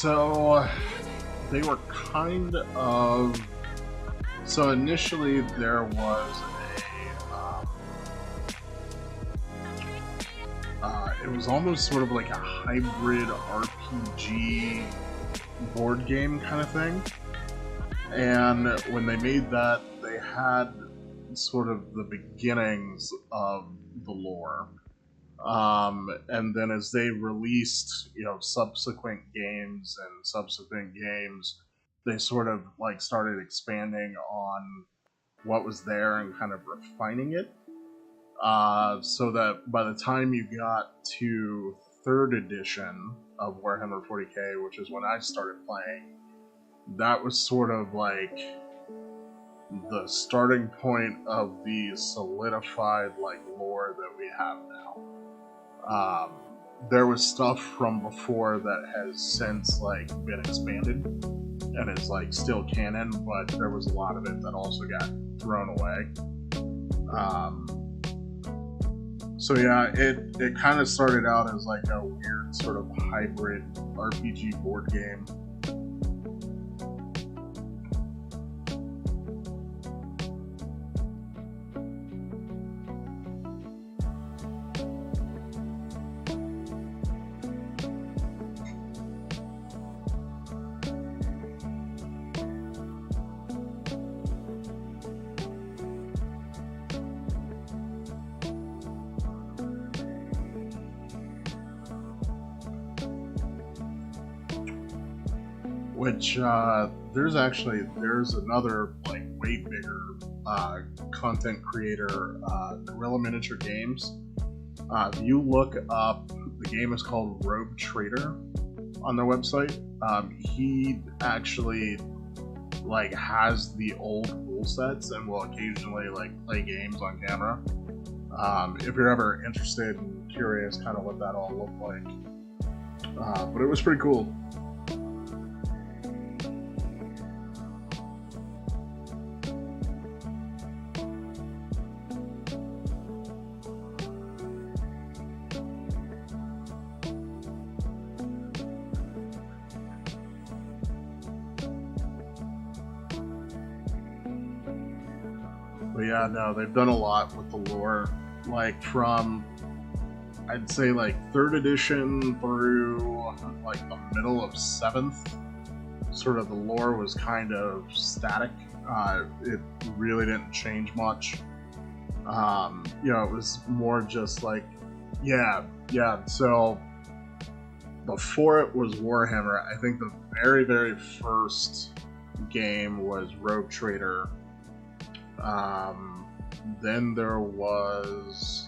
So they were kind of. So initially there was it was almost sort of like a hybrid RPG board game kind of thing. And when they made that, they had sort of the beginnings of the lore. And then as they released, subsequent games, they sort of like started expanding on what was there and kind of refining it. So that by the time you got to 3rd edition of Warhammer 40k, which is when I started playing, that was sort of like the starting point of the solidified like lore that we have now. There was stuff from before that has since like been expanded and is like still canon, but there was a lot of it that also got thrown away. So yeah, it kind of started out as like a weird sort of hybrid RPG board game. Which there's another like way bigger content creator, Guerrilla Miniature Games. If you look up, the game is called Rogue Trader on their website. He actually like has the old rule sets and will occasionally like play games on camera. If you're ever interested and curious, kind of what that all looked like. But it was pretty cool. But yeah, no, they've done a lot with the lore. Like from, I'd say like 3rd edition through like the middle of 7th, sort of the lore was kind of static. It really didn't change much. It was more just like, yeah. So before it was Warhammer, I think the very, very first game was Rogue Trader. Then there was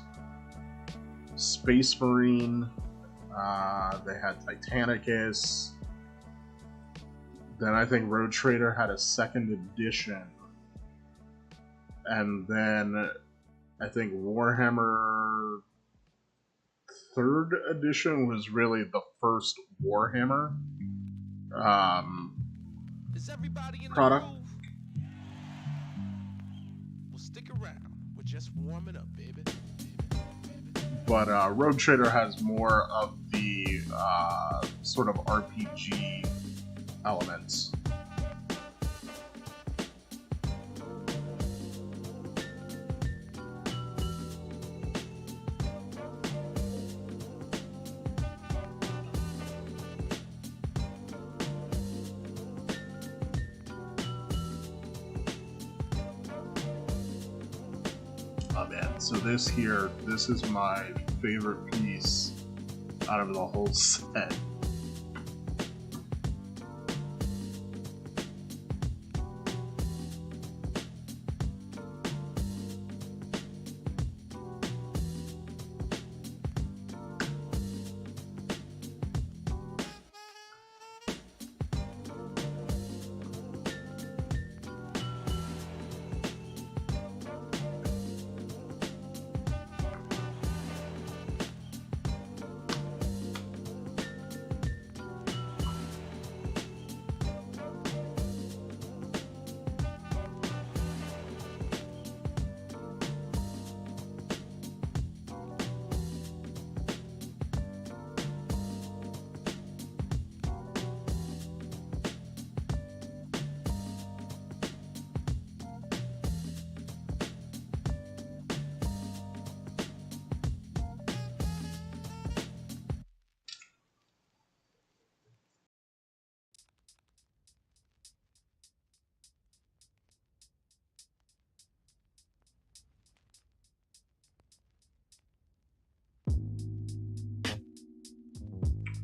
Space Marine. They had Titanicus. Then I think Rogue Trader had a 2nd edition. And then I think Warhammer 3rd edition was really the first Warhammer product.
Stick around. We're just warming up, baby.
But Rogue Trader has more of the sort of RPG elements. Oh man, so this is my favorite piece out of the whole set.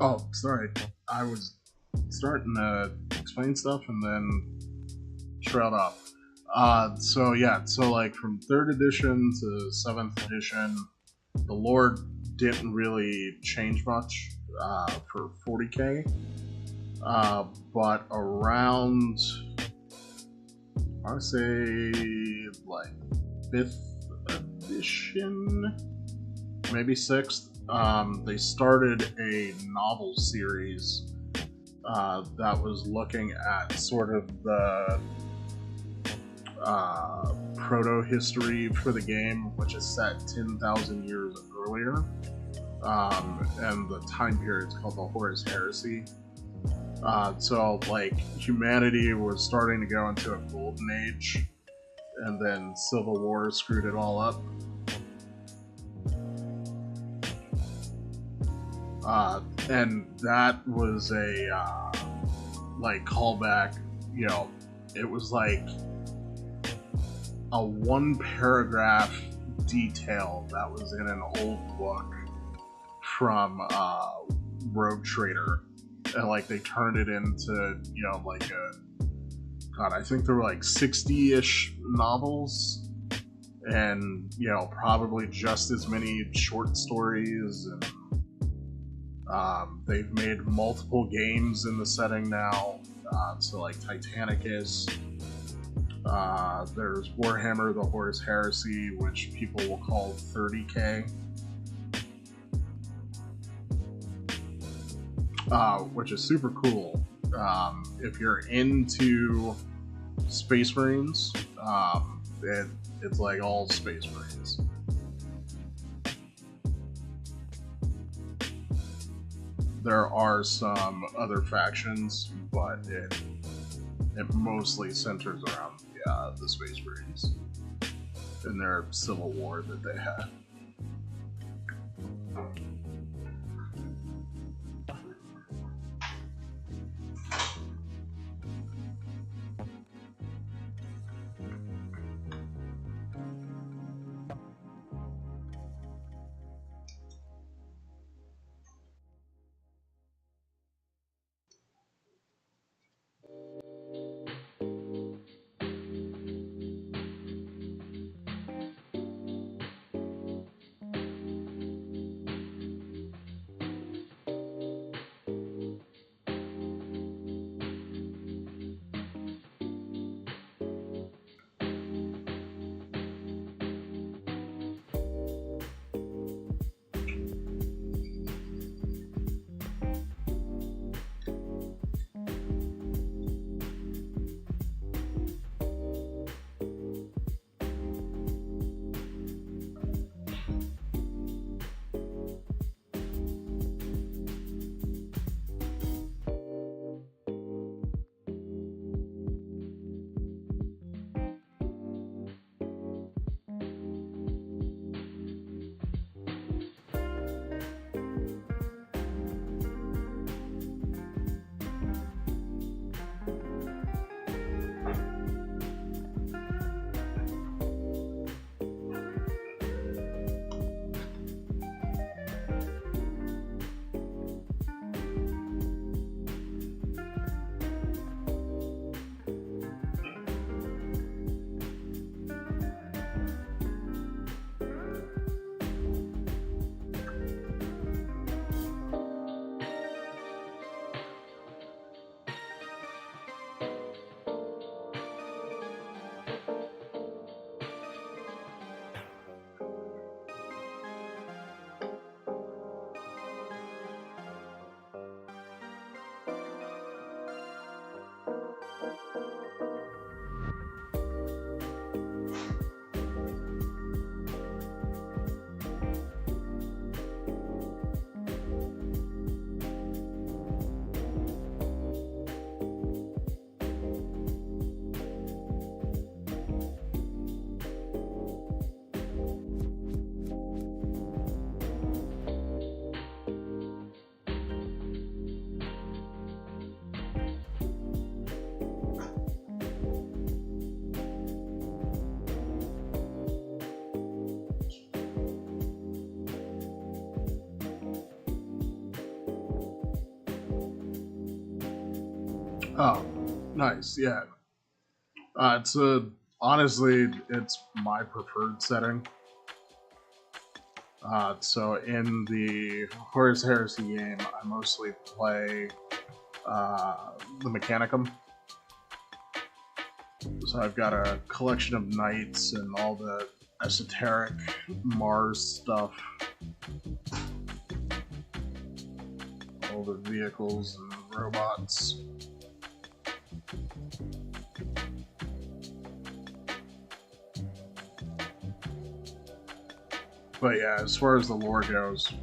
Oh, sorry. I was starting to explain stuff and then trailed off. So yeah, so like from third edition to seventh edition, the lore didn't really change much for 40k. But around, I would say, like fifth edition, maybe sixth, they started a novel series that was looking at sort of the proto history for the game, which is set 10,000 years earlier. And the time period is called the Horus Heresy. So, like, humanity was starting to go into a golden age, and then Civil War screwed it all up. And that was a, like, callback, you know, it was like a one paragraph detail that was in an old book from Rogue Trader, and like they turned it into, you know, like a, God, I think there were like 60-ish novels, and, you know, probably just as many short stories, and they've made multiple games in the setting now. So like Titanicus, there's Warhammer the Horus Heresy, which people will call 30k, which is super cool. If you're into Space Marines, it's like all Space Marines. There are some other factions, but it mostly centers around the Space Marines and their civil war that they had. Oh, nice. Yeah. It's honestly, it's my preferred setting. So in the Horus Heresy game, I mostly play the Mechanicum. So I've got a collection of knights and all the esoteric Mars stuff, all the vehicles and robots. But yeah, as far as the lore goes,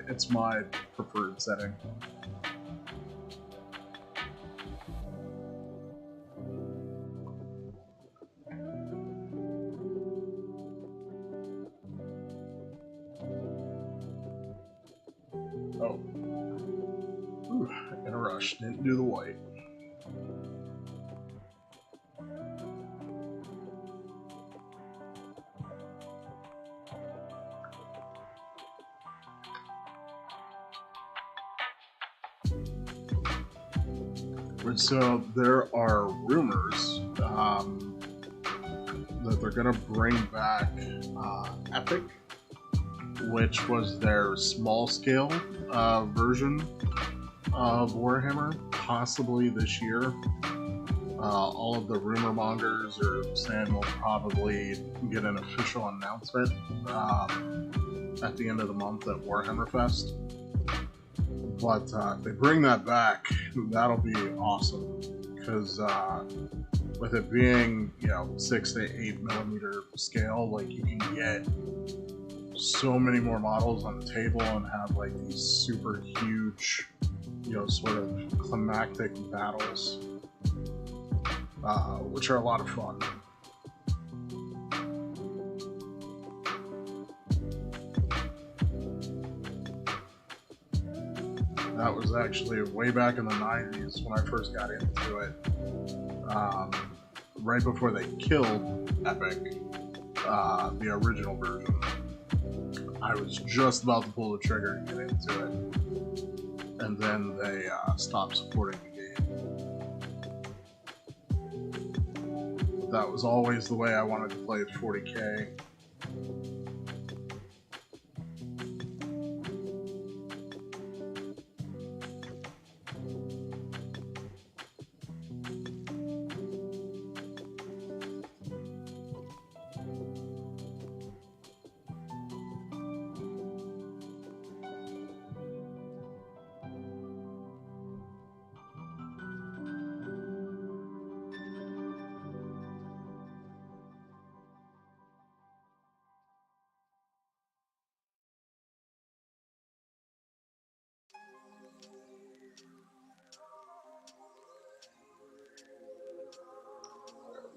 it's my preferred setting. Oh. Ooh, in a rush. Didn't do the white. So there are rumors that they're going to bring back Epic, which was their small-scale version of Warhammer, possibly this year. All of the rumor mongers are saying we'll probably get an official announcement at the end of the month at Warhammer Fest. But if they bring that back, that'll be awesome. Because with it being, 6 to 8 millimeter scale, like you can get so many more models on the table and have like these super huge, sort of climactic battles, which are a lot of fun. That was actually way back in the 90s when I first got into it. Right before they killed Epic, the original version. I was just about to pull the trigger and get into it. And then they stopped supporting the game. That was always the way I wanted to play at 40K.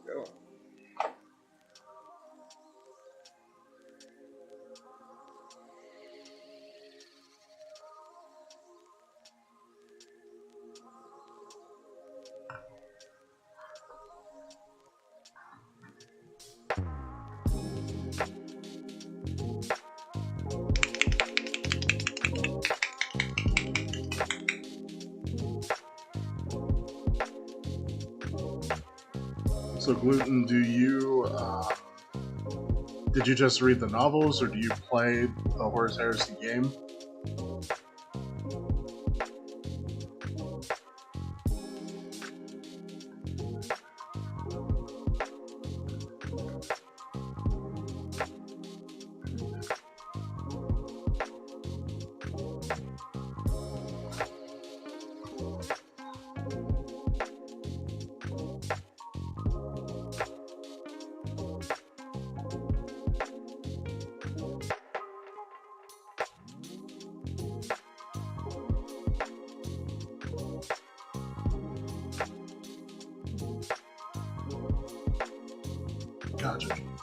Go. So, Gluten, did you just read the novels, or do you play the Horus Heresy game?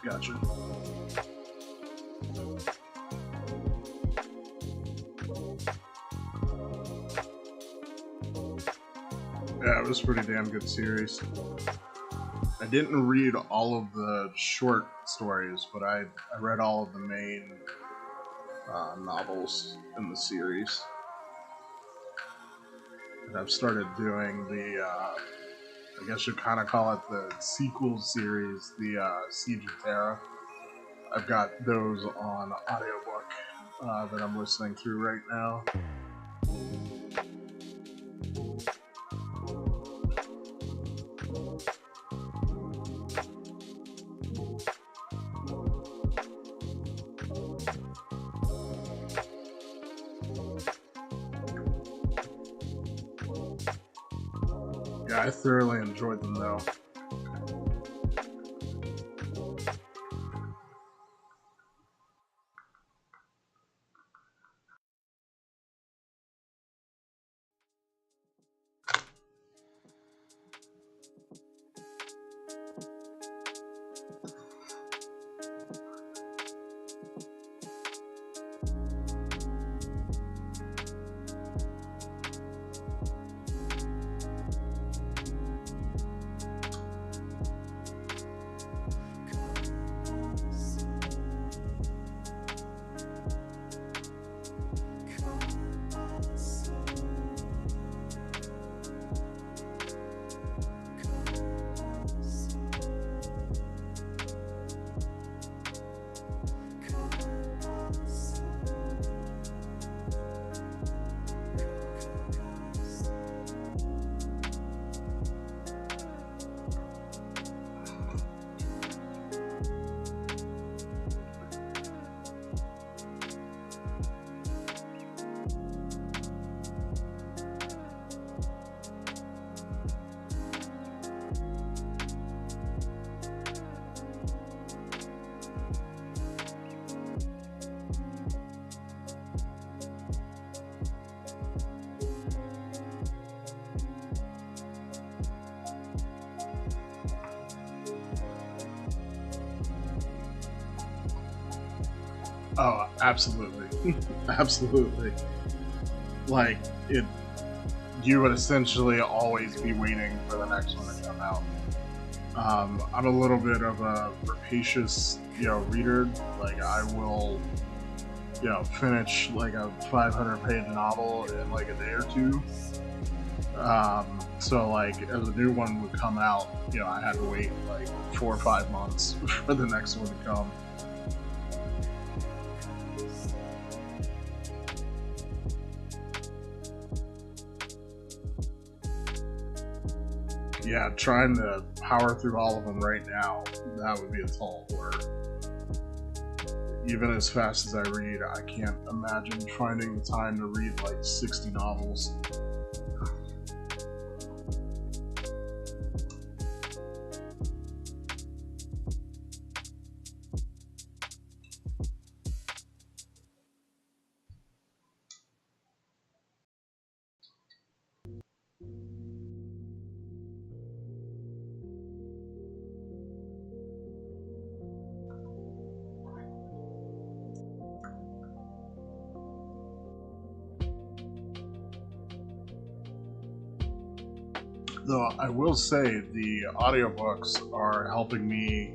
Gotcha. Yeah, it was a pretty damn good series. I didn't read all of the short stories, but I read all of the main novels in the series. And I've started doing I guess you kind of call it the sequel series, the Siege of Terra. I've got those on audiobook that I'm listening through right now. Yeah, I thoroughly enjoyed them though. Oh, absolutely. Absolutely. Like, you would essentially always be waiting for the next one to come out. I'm a little bit of a rapacious, reader. Like, I will, finish like a 500-page novel in like a day or two. So like, as a new one would come out, I had to wait like 4 or 5 months for the next one to come. Yeah, trying to power through all of them right now, that would be a tall order. Even as fast as I read, I can't imagine finding the time to read like 60 novels. Though I will say the audiobooks are helping me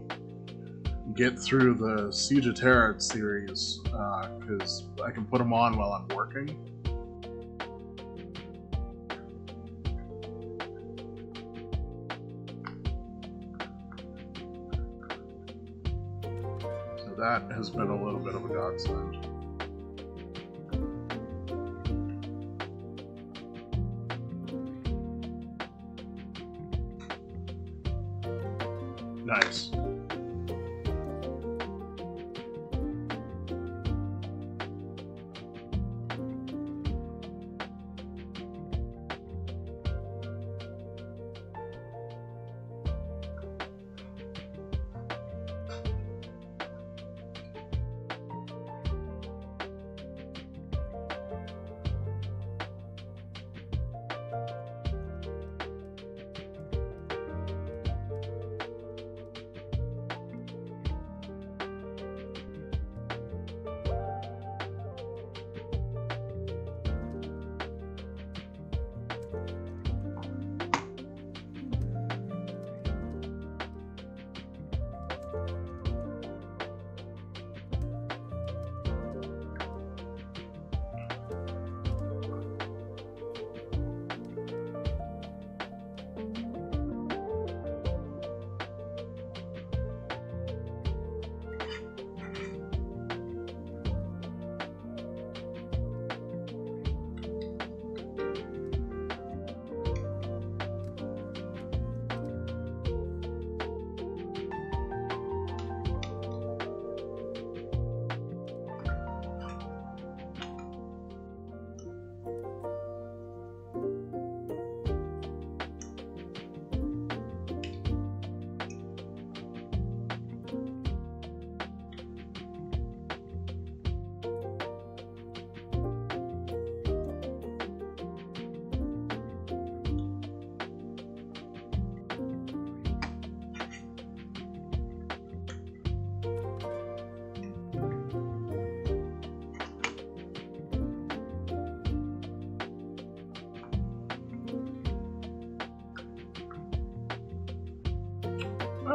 get through the Siege of Terra series because I can put them on while I'm working. So that has been a little bit of a godsend. Nice.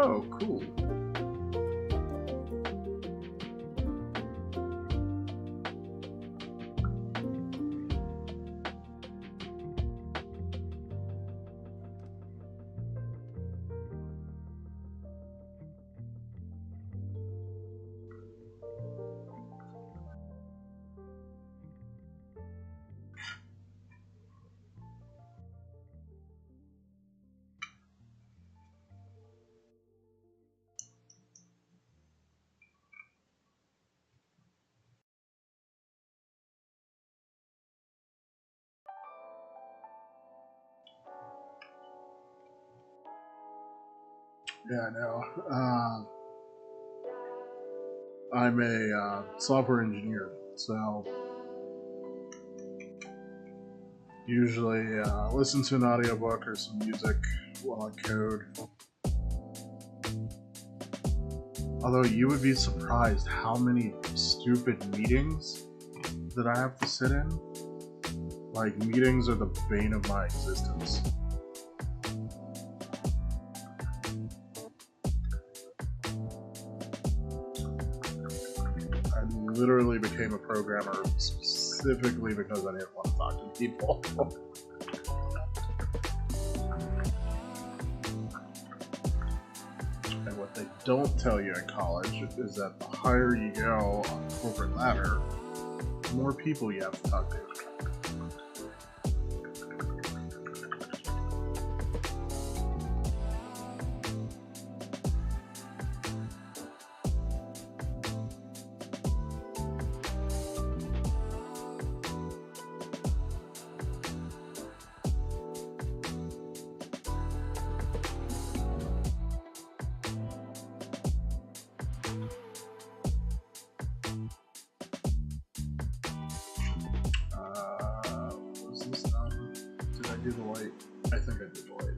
Oh, cool. Yeah, I know. I'm a software engineer, so usually listen to an audiobook or some music while I code. Although you would be surprised how many stupid meetings that I have to sit in. Like, meetings are the bane of my existence. I literally became a programmer specifically because I didn't want to talk to people. And what they don't tell you in college is that the higher you go on the corporate ladder, the more people you have to talk to. Was this done? Did I do the light? I think I did the light.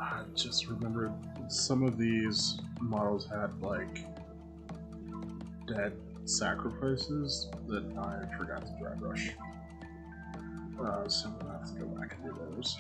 I just remembered some of these models had, like, dead sacrifices that I forgot to dry brush. So I'm gonna have to go back and do those.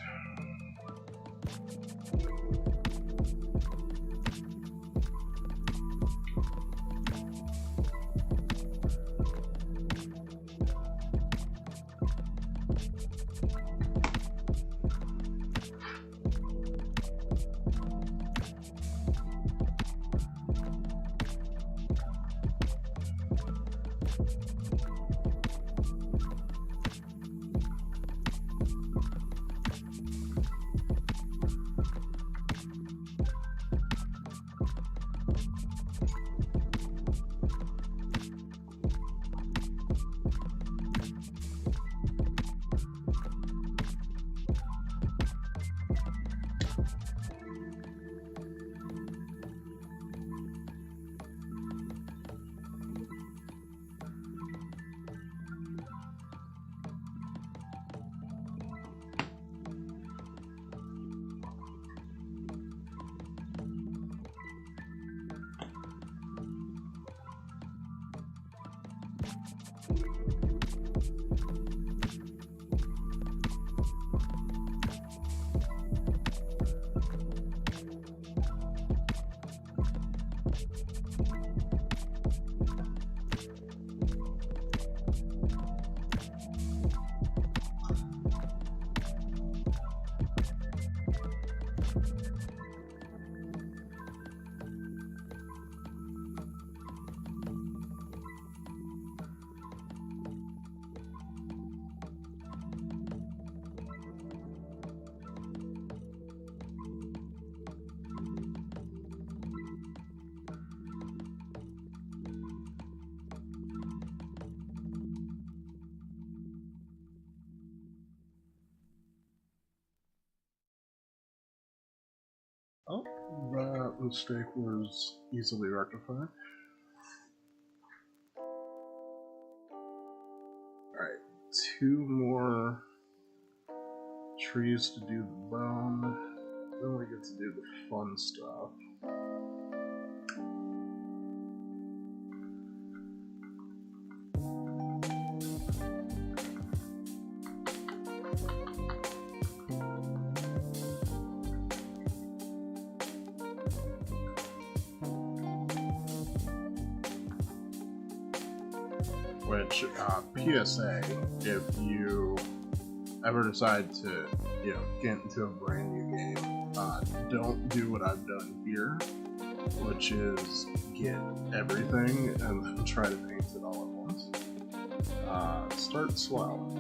Oh, that mistake was easily rectified. Alright, 2 more trees to do the bone. Then we get to do the fun stuff. Which, PSA, if you ever decide to, get into a brand new game, don't do what I've done here, which is get everything and then try to paint it all at once. Start slow.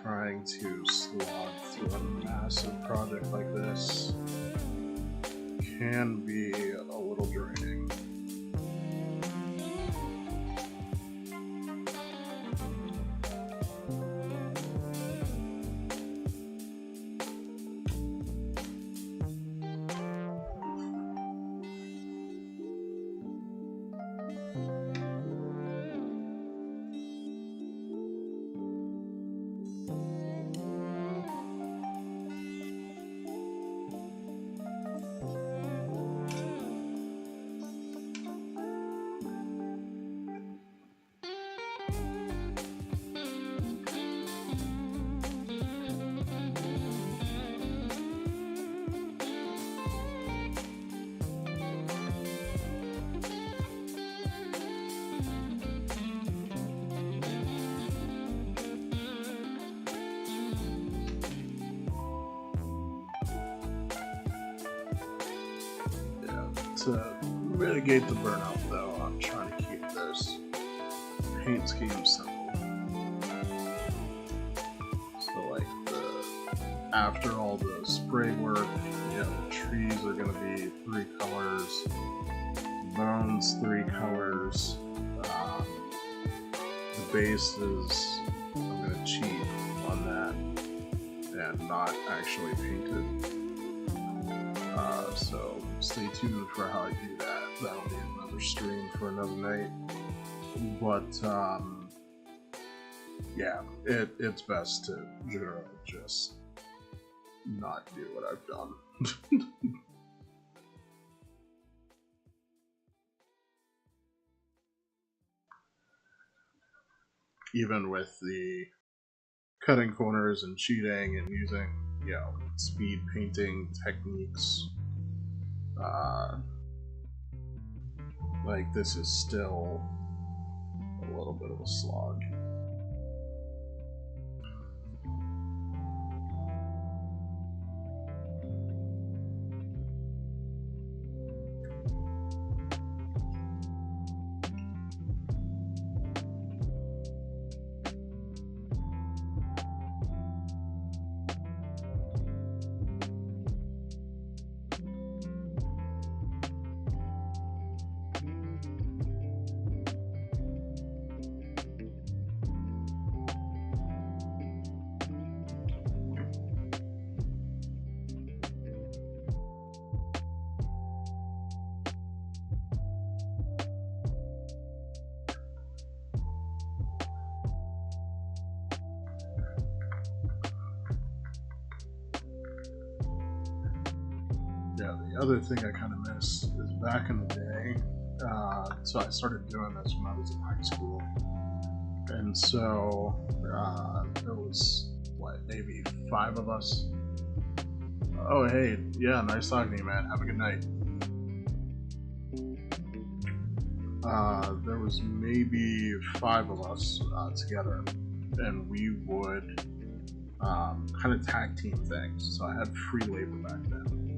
Trying to slog through a massive project like this can be a little draining. To mitigate the burnout, though, I'm trying to keep this paint scheme simple. So, like, after all the spray work, the trees are going to be 3 colors, bones 3 colors, the base is, I'm going to cheat on that and not actually paint it. So stay tuned for how I do that. That'll be another stream for another night. But yeah, it's best to generally just not do what I've done. Even with the cutting corners and cheating and using, speed painting techniques, like, this is still a little bit of a slog. Yeah, the other thing I kind of miss is back in the day. So I started doing this when I was in high school, and so there was what, maybe 5 of us. Oh, hey, yeah, nice talking to you, man. Have a good night. There was maybe 5 of us together, and we would kind of tag team things. So I had free labor back then.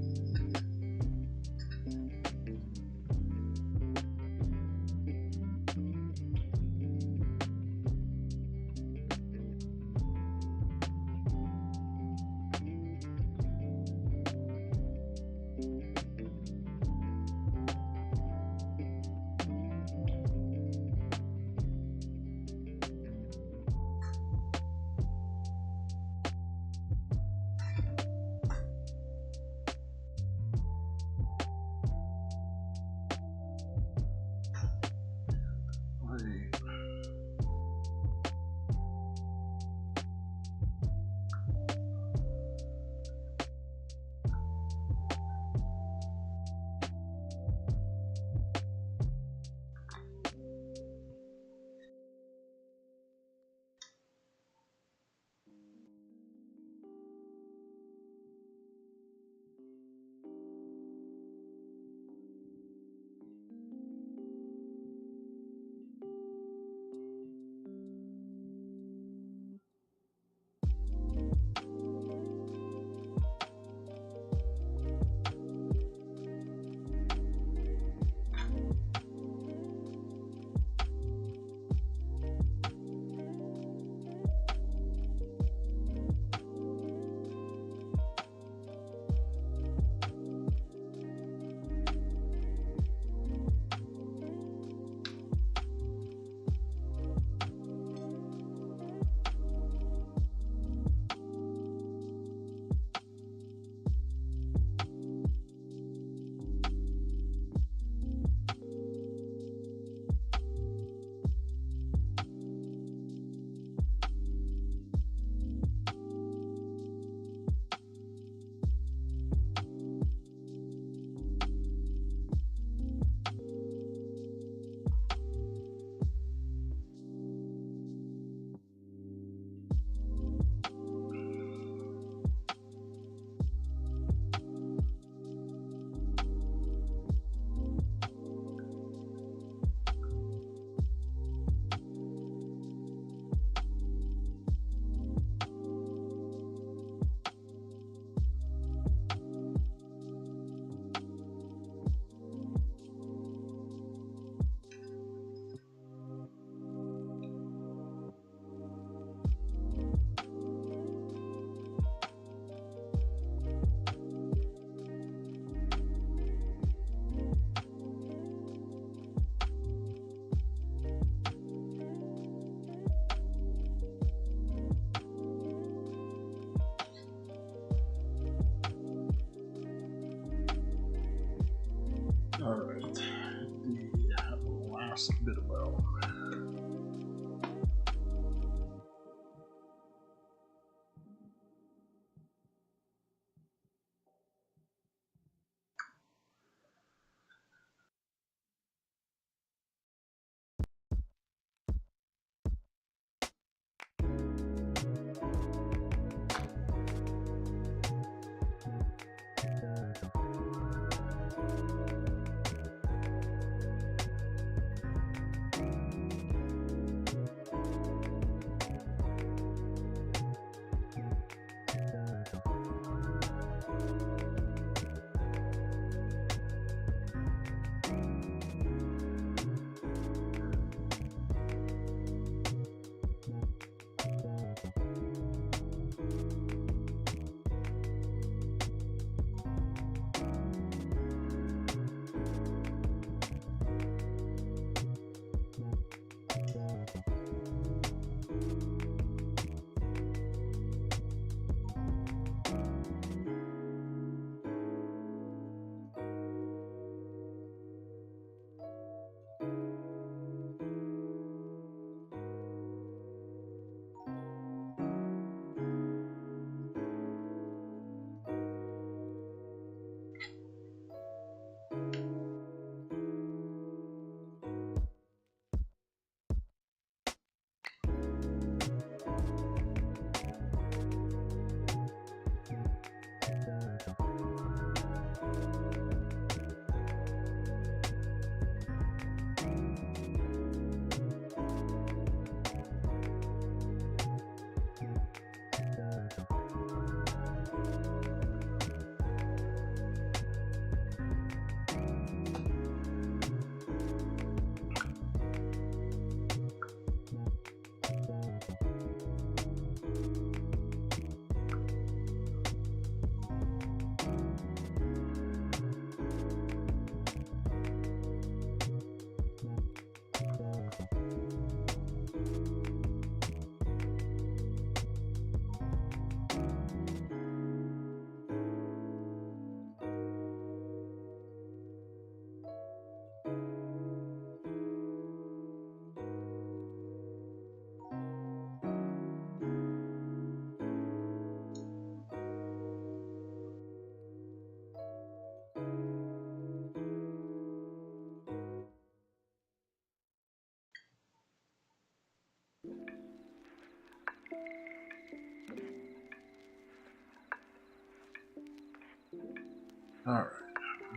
Alright,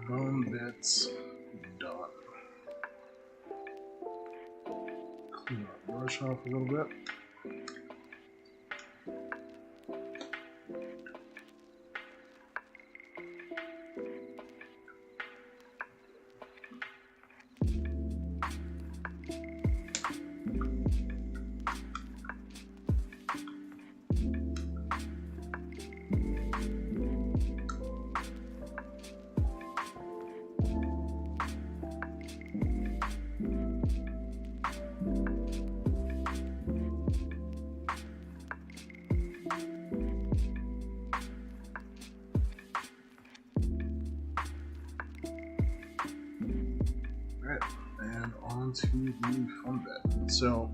bone bits done. Clean our brush off a little bit. And on to the fun bit. So,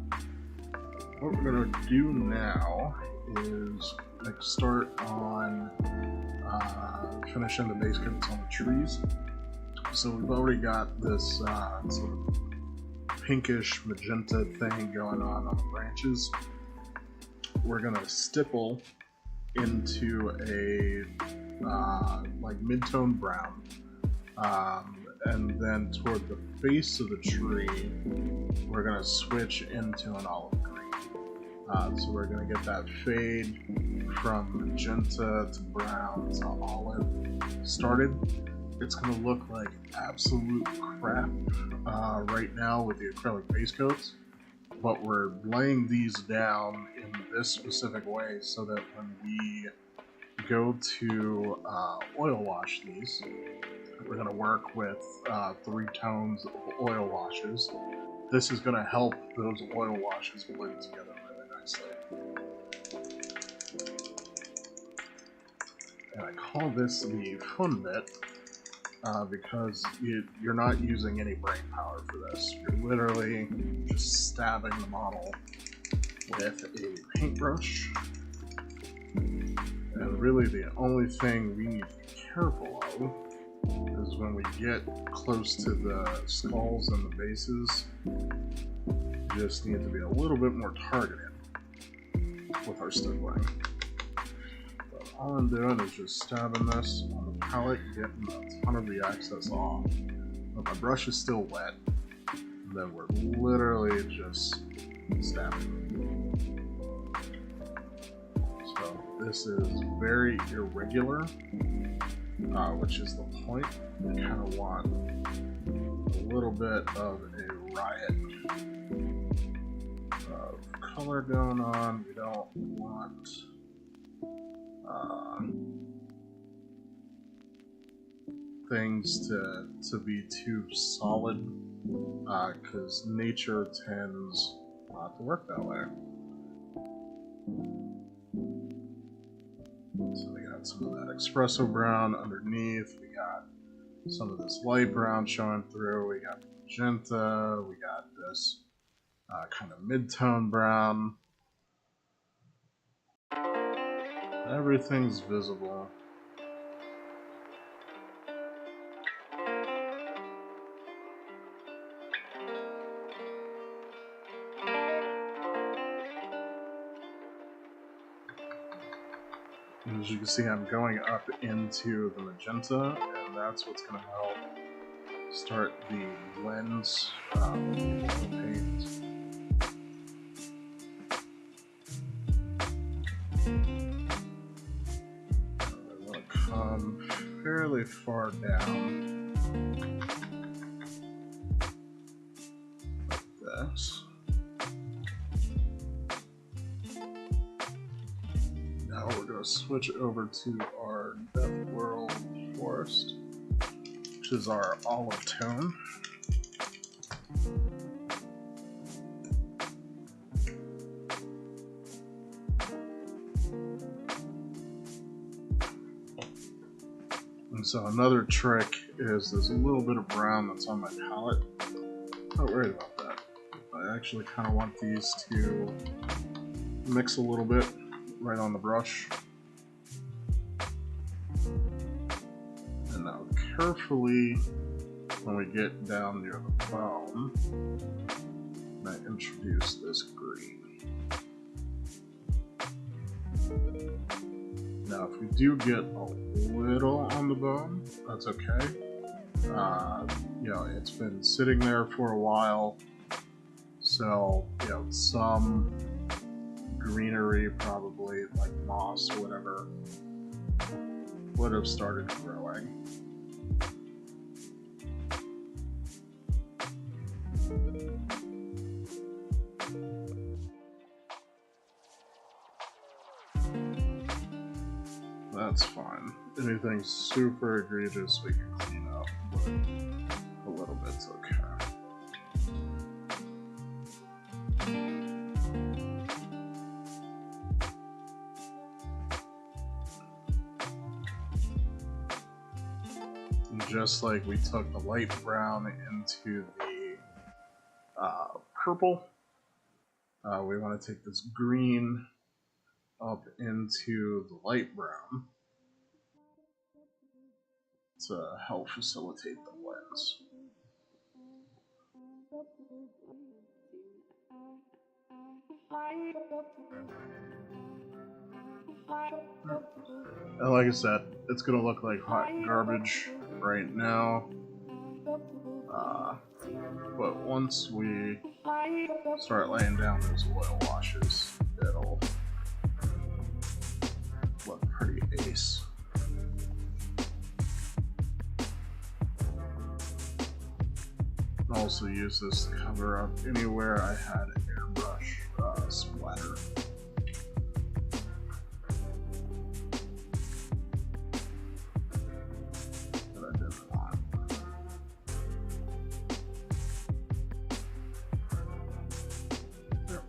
what we're going to do now is start on finishing the base coats on the trees. So we've already got this sort of pinkish magenta thing going on the branches. We're going to stipple into a mid-tone brown. And then toward the base of the tree, we're going to switch into an olive green. So we're going to get that fade from magenta to brown to olive started. It's going to look like absolute crap right now with the acrylic base coats, but we're laying these down in this specific way so that when we go to oil wash these, we're going to work with 3 tones of oil washes. This is going to help those oil washes blend together really nicely. And I call this the fun bit because you're not using any brain power for this. You're literally just stabbing the model with a paintbrush. And really the only thing we need to be careful of is when we get close to the skulls and the bases, we just need to be a little bit more targeted with our stippling. But all I'm doing is just stabbing this on the palette, getting a ton of the excess off. But my brush is still wet, and then we're literally just stabbing. So this is very irregular. Which is the point. We kind of want a little bit of a riot of color going on. We don't want things to be too solid because nature tends not to work that way. So we got some of that espresso brown underneath, we got some of this light brown showing through, we got magenta, we got this kind of mid-tone brown. Everything's visible. As you can see, I'm going up into the magenta, and that's what's going to help start the blends with the paint. I want to come fairly far down, like this. Now we're going to switch over to our Death World Forest, which is our olive tone. And so another trick is there's a little bit of brown that's on my palette. Not worried about that. I actually kind of want these to mix a little bit right on the brush. And now carefully, when we get down near the bone, I introduce this green. Now, if we do get a little on the bone, that's okay. You know, it's been sitting there for a while, so, you know, some greenery, probably like moss or whatever, would have started growing. That's fine. Anything super egregious we can clean up, but a little bit's okay. And just like we took the light brown into the purple, we want to take this green up into the light brown to help facilitate the blends. And like I said, it's gonna look like hot garbage right now, but once we start laying down those oil washes, it'll look pretty ace. Also use this to cover up anywhere I had airbrush splatter. That I didn't want. There.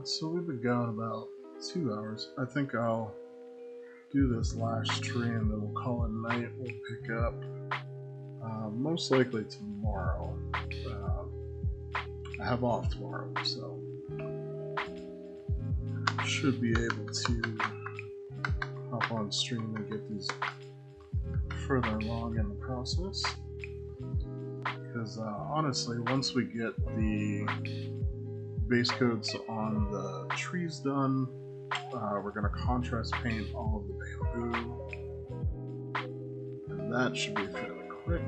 So we've been going about 2 hours. I think I'll do this last stream, then we'll call it night. We'll pick up most likely tomorrow. I have off tomorrow, so should be able to hop on stream and get these further along in the process. Because honestly, once we get the base coats on the trees done, we're going to contrast paint all of the bamboo, and that should be fairly quick.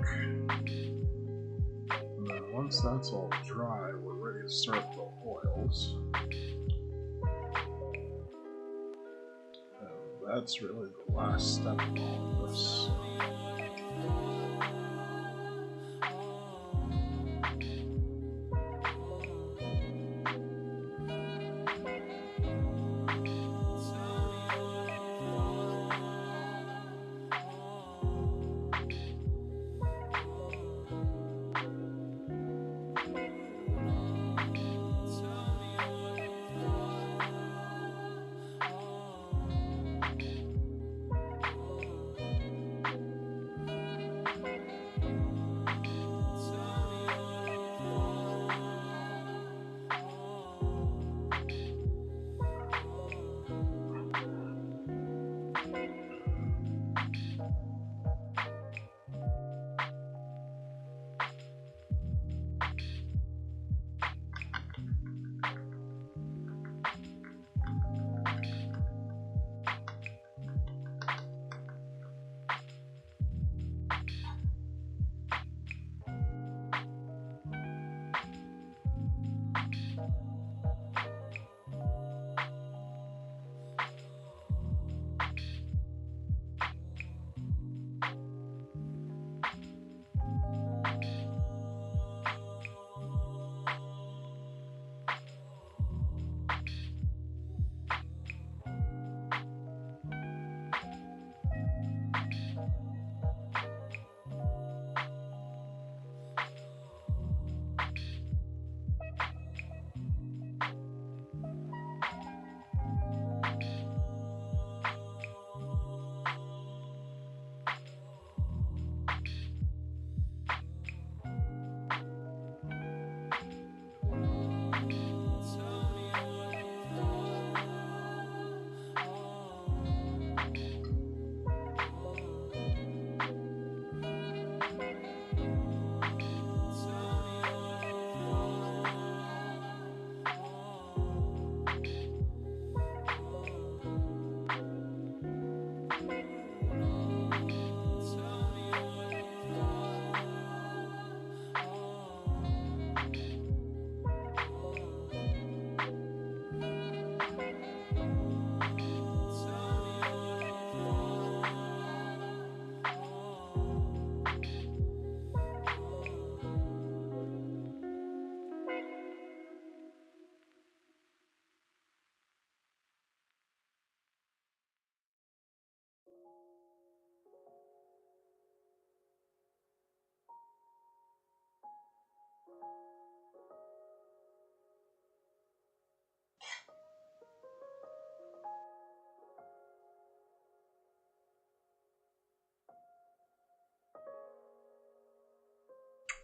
And then once that's all dry, we're ready to start the oils. And that's really the last step of all of this.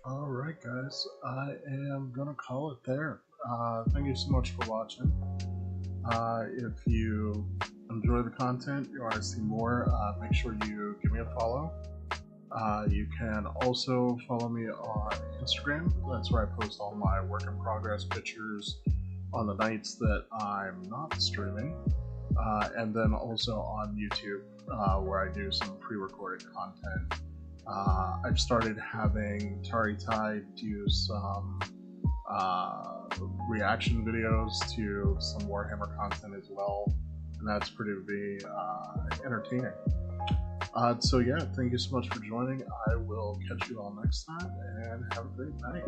Alright, guys, I am gonna call it there. Thank you so much for watching. If you enjoy the content, you want to see more, make sure you give me a follow. You can also follow me on Instagram. That's where I post all my work in progress pictures on the nights that I'm not streaming. And then also on YouTube, where I do some pre-recorded content. I've started having Tari Tide do some reaction videos to some Warhammer content as well, and that's pretty to be entertaining. So yeah, thank you so much for joining. I will catch you all next time, and have a great night.